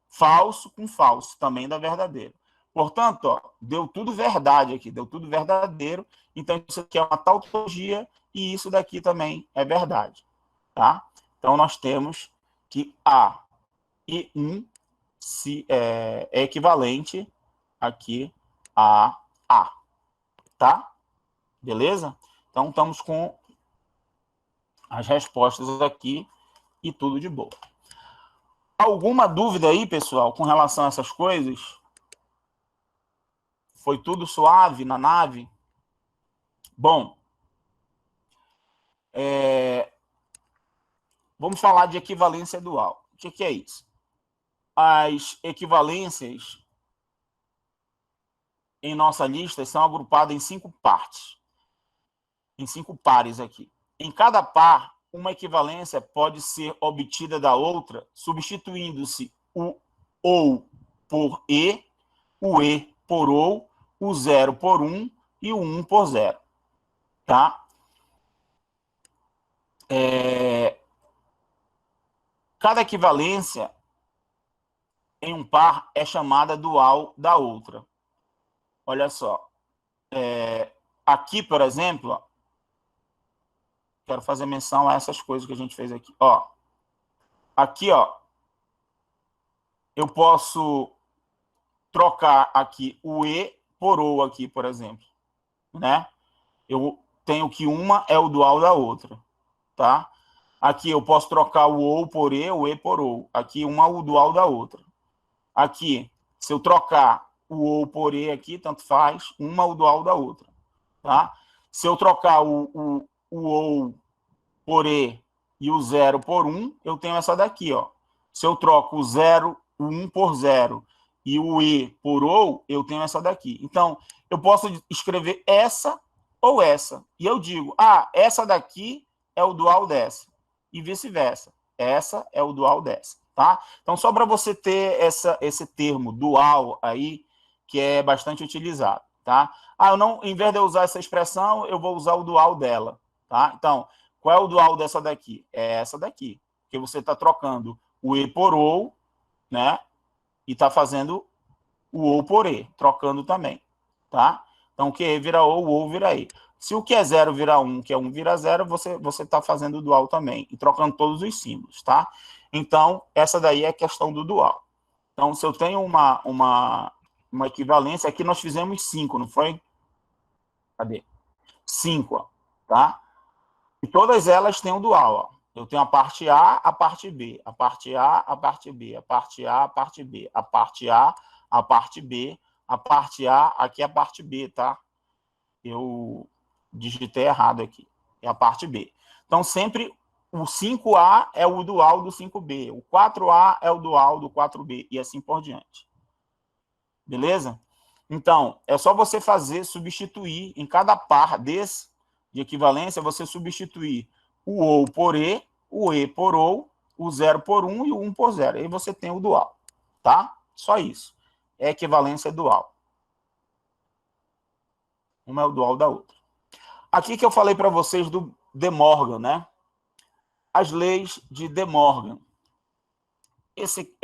Falso com falso, também dá verdadeiro. Portanto, ó, deu tudo verdade aqui, deu tudo verdadeiro. Então, isso aqui é uma tautologia e isso daqui também é verdade, tá? Então, nós temos que A e 1 é equivalente aqui a A, tá? Beleza? Então, estamos com as respostas aqui e tudo de boa. Alguma dúvida aí, pessoal, com relação a essas coisas? Foi tudo suave na nave? Bom, vamos falar de equivalência dual. O que é isso? As equivalências em nossa lista são agrupadas em 5 partes, em 5 pares aqui. Em cada par, uma equivalência pode ser obtida da outra, substituindo-se o ou por o e por ou, o 0 por 1 e o 1 por 0. Tá? Cada equivalência em um par é chamada dual da outra. Olha só. Aqui, por exemplo, ó, quero fazer menção a essas coisas que a gente fez aqui. Ó, aqui, ó, eu posso trocar aqui o E por O aqui, por exemplo, né? Eu tenho que uma é o dual da outra, tá? Aqui eu posso trocar o OU por E, o E por OU. Aqui uma é o dual da outra. Aqui, se eu trocar o OU por E aqui, tanto faz, uma é o dual da outra, tá? Se eu trocar o OU por E e o 0 por 1, eu tenho essa daqui, ó. Se eu troco o 0, o 1 por 0 e o E por OU, eu tenho essa daqui. Então, eu posso escrever essa ou essa. E eu digo, essa daqui é o dual dessa. E vice-versa. Essa é o dual dessa, tá? Então, só para você ter esse termo dual aí, que é bastante utilizado, tá? Eu não, em vez de eu usar essa expressão, eu vou usar o dual dela, tá? Então, qual é o dual dessa daqui? É essa daqui, porque você está trocando o E por OU, né? E está fazendo o OU por E, trocando também, tá? Então, o que E vira OU, o OU vira E. Se o que é 0 vira 1, que é 1 vira 0, você está fazendo o dual também, e trocando todos os símbolos, tá? Então, essa daí é a questão do dual. Então, se eu tenho uma equivalência, aqui nós fizemos 5, não foi? Cadê? 5, ó, tá? E todas elas têm o dual, ó. Eu tenho a parte A, a parte B, a parte A, a parte B, a parte A, a parte B, a parte A, a parte B, a parte A, aqui é a parte B, tá? Eu digitei errado aqui. É a parte B. Então, sempre o 5A é o dual do 5B, o 4A é o dual do 4B, e assim por diante. Beleza? Então, é só você substituir em cada par desse de equivalência, você substituir o OU por E, o E por OU, o 0 por 1 e o 1 por 0. Aí você tem o dual, tá? Só isso. É equivalência dual. Uma é o dual da outra. Aqui que eu falei para vocês do De Morgan, né? As leis de De Morgan. Esse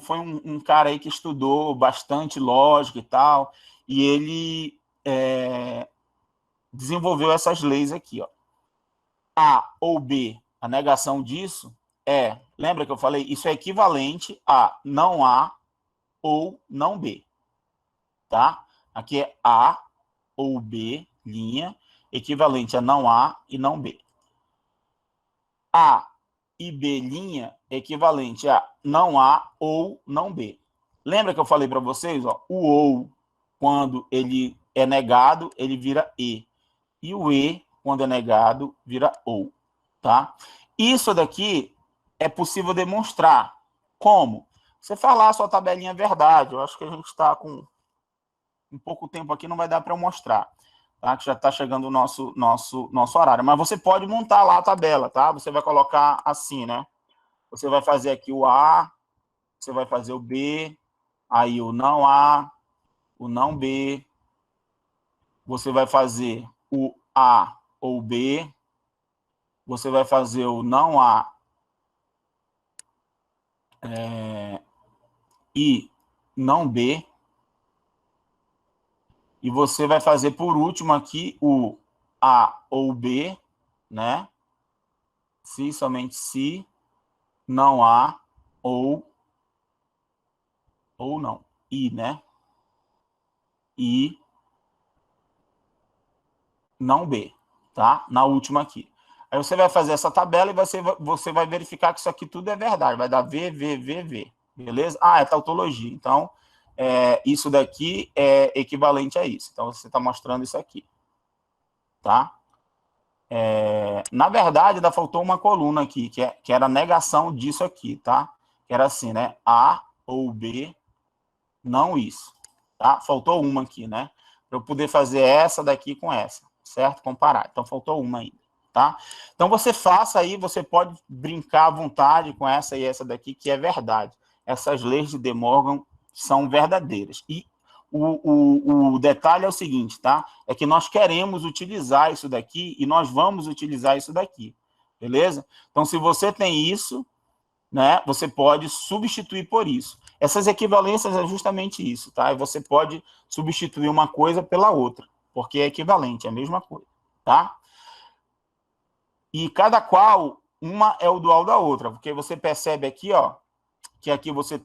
foi um cara aí que estudou bastante lógica e tal, e ele desenvolveu essas leis aqui, ó. A ou B, a negação disso lembra que eu falei? Isso é equivalente a não A ou não B, tá? Aqui é A ou B, linha, equivalente a não A e não B. A e B, linha, equivalente a não A ou não B. Lembra que eu falei para vocês, ó, o OU, quando ele é negado, ele vira E. E o E, quando é negado, vira OU, tá? Isso daqui é possível demonstrar. Como? Você falar a sua tabelinha verdade. Eu acho que a gente está com um pouco tempo aqui, não vai dar para eu mostrar, tá? Que já está chegando o nosso horário. Mas você pode montar lá a tabela, tá? Você vai colocar assim, né? Você vai fazer aqui o A, você vai fazer o B, aí o não A, o não B, você vai fazer o A ou B, você vai fazer o não A e não B, e você vai fazer por último aqui o A ou B, né? Se, somente se, não A ou não, I, né? I, não B, tá? Na última aqui. Aí você vai fazer essa tabela e você vai verificar que isso aqui tudo é verdade. Vai dar V, V, V, V. Beleza? É tautologia. Então, isso daqui é equivalente a isso. Então, você está mostrando isso aqui. Tá? Na verdade, ainda faltou uma coluna aqui, que era a negação disso aqui, tá? Que era assim, né? A ou B, não isso. Tá? Faltou uma aqui, né? Para eu poder fazer essa daqui com essa, certo? Comparar. Então, faltou uma ainda, tá? Então, você faça aí, você pode brincar à vontade com essa e essa daqui, que é verdade. Essas leis de De Morgan são verdadeiras. E o detalhe é o seguinte, tá? É que nós queremos utilizar isso daqui e nós vamos utilizar isso daqui, beleza? Então, se você tem isso, né, você pode substituir por isso. Essas equivalências é justamente isso, tá? E você pode substituir uma coisa pela outra, porque é equivalente, é a mesma coisa, tá? E cada qual, uma é o dual da outra, porque você percebe aqui, ó, que aqui você...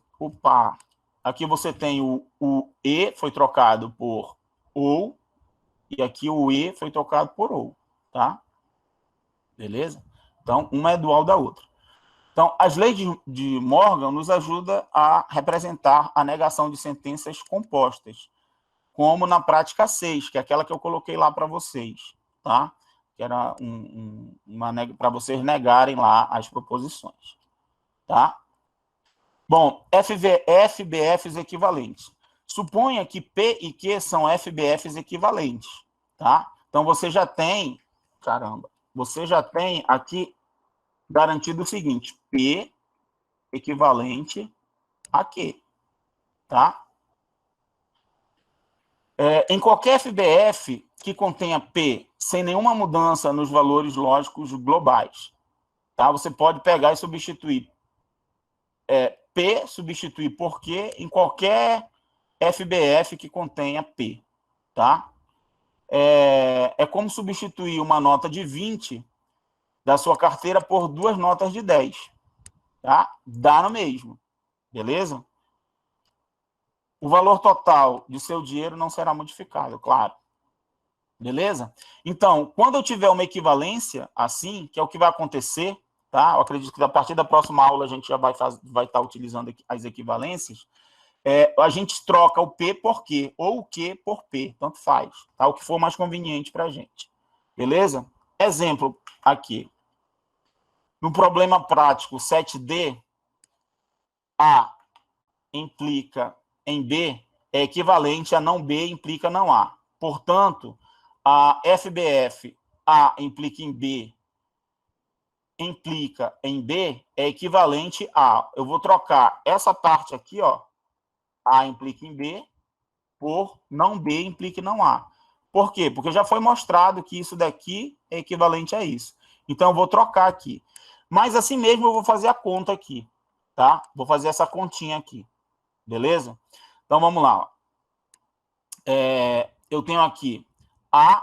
Aqui você tem o E foi trocado por OU, e aqui o E foi trocado por OU, tá? Beleza? Então, uma é dual da outra. Então, as leis de Morgan nos ajudam a representar a negação de sentenças compostas, como na prática 6, que é aquela que eu coloquei lá para vocês, tá? Que era para vocês negarem lá as proposições, tá? Bom, FBFs equivalentes. Suponha que P e Q são FBFs equivalentes, tá? Então, você já tem, você já tem aqui garantido o seguinte, P equivalente a Q, tá? Em qualquer FBF que contenha P sem nenhuma mudança nos valores lógicos globais, tá? Você pode pegar e substituir P, substituir por Q em qualquer FBF que contenha P, tá? É como substituir uma nota de 20 da sua carteira por 2 notas de 10, tá? Dá no mesmo, beleza? O valor total de seu dinheiro não será modificado, claro. Beleza? Então, quando eu tiver uma equivalência assim, que é o que vai acontecer, tá? Eu acredito que a partir da próxima aula a gente já vai estar utilizando as equivalências. A gente troca o P por Q, ou o Q por P, tanto faz, tá? O que for mais conveniente para a gente. Beleza? Exemplo aqui. No problema prático 7D, A implica em B é equivalente a não B implica não A. Portanto, a FBF A implica em B implica em B é equivalente a... Eu vou trocar essa parte aqui, ó, A implica em B, por não B implica em não A. Por quê? Porque já foi mostrado que isso daqui é equivalente a isso. Então, eu vou trocar aqui. Mas, assim mesmo, eu vou fazer a conta aqui, tá? Vou fazer essa continha aqui. Beleza? Então, vamos lá. Ó. Eu tenho aqui A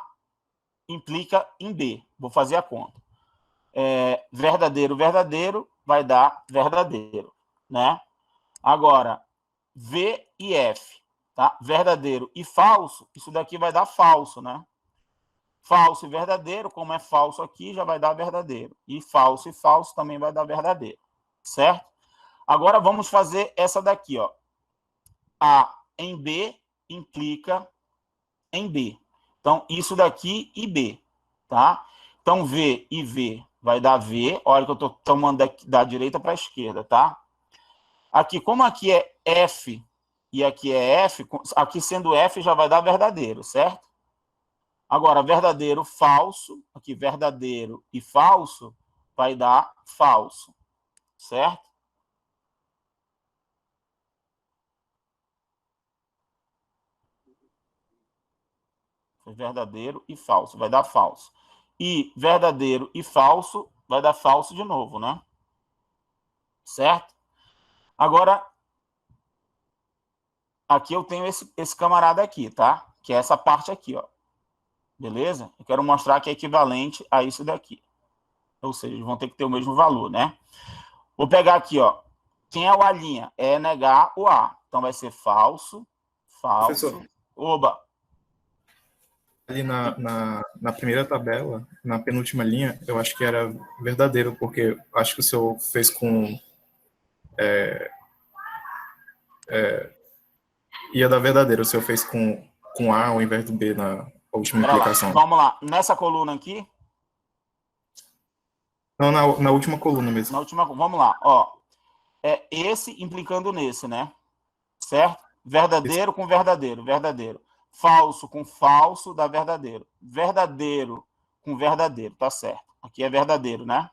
implica em B. Vou fazer a conta. Verdadeiro, verdadeiro, vai dar verdadeiro, né? Agora, V e F, tá? Verdadeiro e falso, isso daqui vai dar falso, né? Falso e verdadeiro, como é falso aqui, já vai dar verdadeiro. E falso também vai dar verdadeiro, certo? Agora, vamos fazer essa daqui, ó. A em B implica em B. Então, isso daqui e B, tá? Então, V e V vai dar V. Olha que eu estou tomando da direita para a esquerda, tá? Aqui, como aqui é F e aqui é F, aqui sendo F já vai dar verdadeiro, certo? Agora, verdadeiro, falso, aqui verdadeiro e falso, vai dar falso, certo? Verdadeiro e falso, vai dar falso. E verdadeiro e falso, vai dar falso de novo, né? Certo? Agora, aqui eu tenho esse camarada aqui, tá? Que é essa parte aqui, ó. Beleza? Eu quero mostrar que é equivalente a isso daqui. Ou seja, eles vão ter que ter o mesmo valor, né? Vou pegar aqui, ó. Quem é o A'? É negar o A. Então, vai ser falso, falso. Professor. Oba! Ali na primeira tabela, na penúltima linha, eu acho que era verdadeiro, porque acho que o senhor fez com... ia dar verdadeiro, o senhor fez com A ao invés do B na última implicação. Vamos lá. Nessa coluna aqui... Não, na última coluna mesmo. Na última, vamos lá, ó. É esse implicando nesse, né? Certo? Verdadeiro com verdadeiro, verdadeiro. Falso com falso dá verdadeiro. Verdadeiro com verdadeiro, tá certo. Aqui é verdadeiro, né?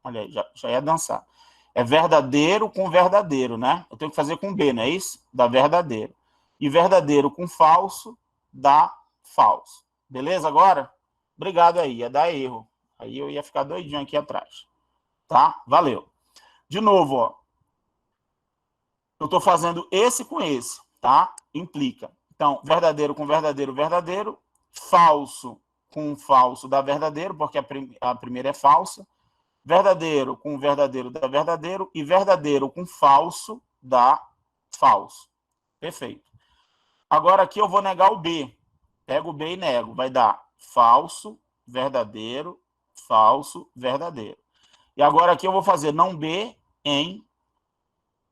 Olha aí, já ia dançar. É verdadeiro com verdadeiro, né? Eu tenho que fazer com B, não é isso? Dá verdadeiro. E verdadeiro com falso dá falso. Beleza agora? Obrigado aí, ia dar erro. Aí eu ia ficar doidinho aqui atrás. Tá? Valeu. De novo, ó. Eu estou fazendo esse com esse, tá? Implica. Então, verdadeiro com verdadeiro, verdadeiro. Falso com falso dá verdadeiro, porque a primeira é falsa. Verdadeiro com verdadeiro dá verdadeiro. E verdadeiro com falso dá falso. Perfeito. Agora aqui eu vou negar o B. Pego o B e nego. Vai dar falso, verdadeiro, falso, verdadeiro. E agora aqui eu vou fazer não B em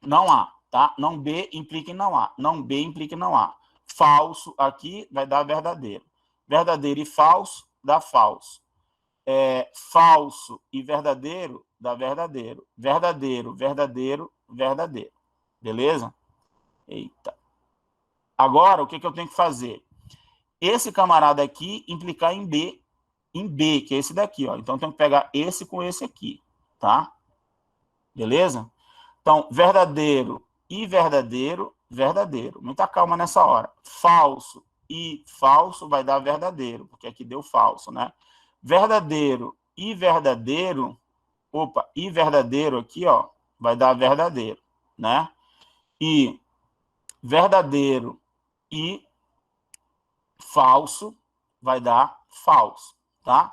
não A, tá? Não B implica em não A. Não B implica em não A. Falso aqui vai dar verdadeiro. Verdadeiro e falso dá falso. Falso e verdadeiro dá verdadeiro. Verdadeiro, verdadeiro, verdadeiro. Beleza? Eita. Agora, o que eu tenho que fazer? Esse camarada aqui implicar em B, que é esse daqui, ó. Então, eu tenho que pegar esse com esse aqui, tá? Beleza? Então, verdadeiro e verdadeiro, verdadeiro. Muita calma nessa hora. Falso e falso vai dar verdadeiro, porque aqui deu falso, né? Verdadeiro e verdadeiro, e verdadeiro aqui, ó, vai dar verdadeiro, né? E verdadeiro e falso vai dar falso, tá?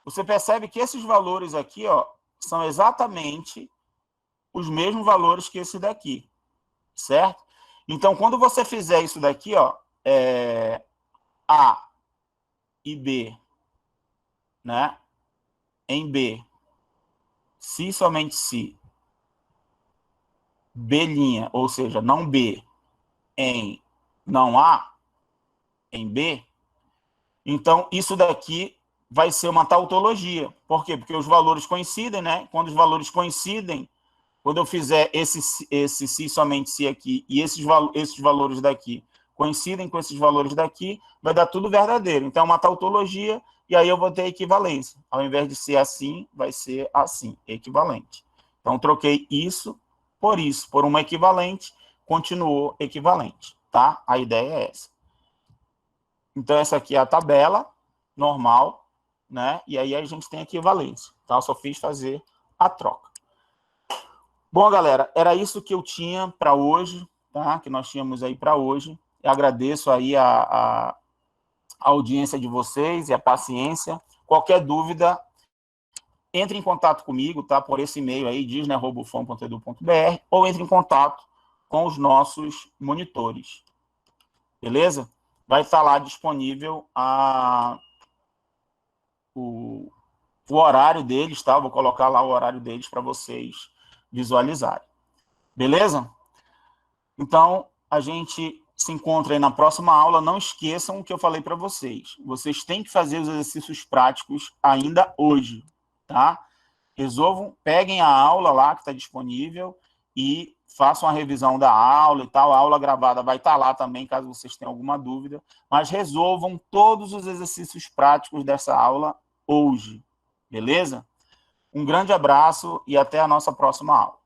Você percebe que esses valores aqui, ó, são exatamente os mesmos valores que esse daqui, certo? Então, quando você fizer isso daqui, ó, A e B, né? Em B, se somente se B', ou seja, não B, em não A, em B, então isso daqui vai ser uma tautologia. Por quê? Porque os valores coincidem, né? Quando os valores coincidem, quando eu fizer esse se somente se aqui e esses valores daqui coincidem com esses valores daqui, vai dar tudo verdadeiro. Então, é uma tautologia, e aí eu vou ter equivalência. Ao invés de ser assim, vai ser assim, equivalente. Então, troquei isso, por uma equivalente, continuou equivalente, tá? A ideia é essa. Então, essa aqui é a tabela normal, né? E aí a gente tem equivalência, tá? Eu só fiz fazer a troca. Bom, galera, era isso que eu tinha para hoje, tá? Que nós tínhamos aí para hoje. Eu agradeço aí a audiência de vocês e a paciência. Qualquer dúvida, entre em contato comigo, tá? Por esse e-mail aí, disney@ufam.edu.br, ou entre em contato com os nossos monitores. Beleza? Vai estar lá disponível o horário deles, tá? Vou colocar lá o horário deles para vocês visualizarem. Beleza? Então, a gente se encontra aí na próxima aula. Não esqueçam o que eu falei para vocês. Vocês têm que fazer os exercícios práticos ainda hoje, tá? Resolvam, peguem a aula lá que está disponível e façam a revisão da aula e tal. A aula gravada vai estar lá também, caso vocês tenham alguma dúvida. Mas resolvam todos os exercícios práticos dessa aula hoje. Beleza? Um grande abraço e até a nossa próxima aula.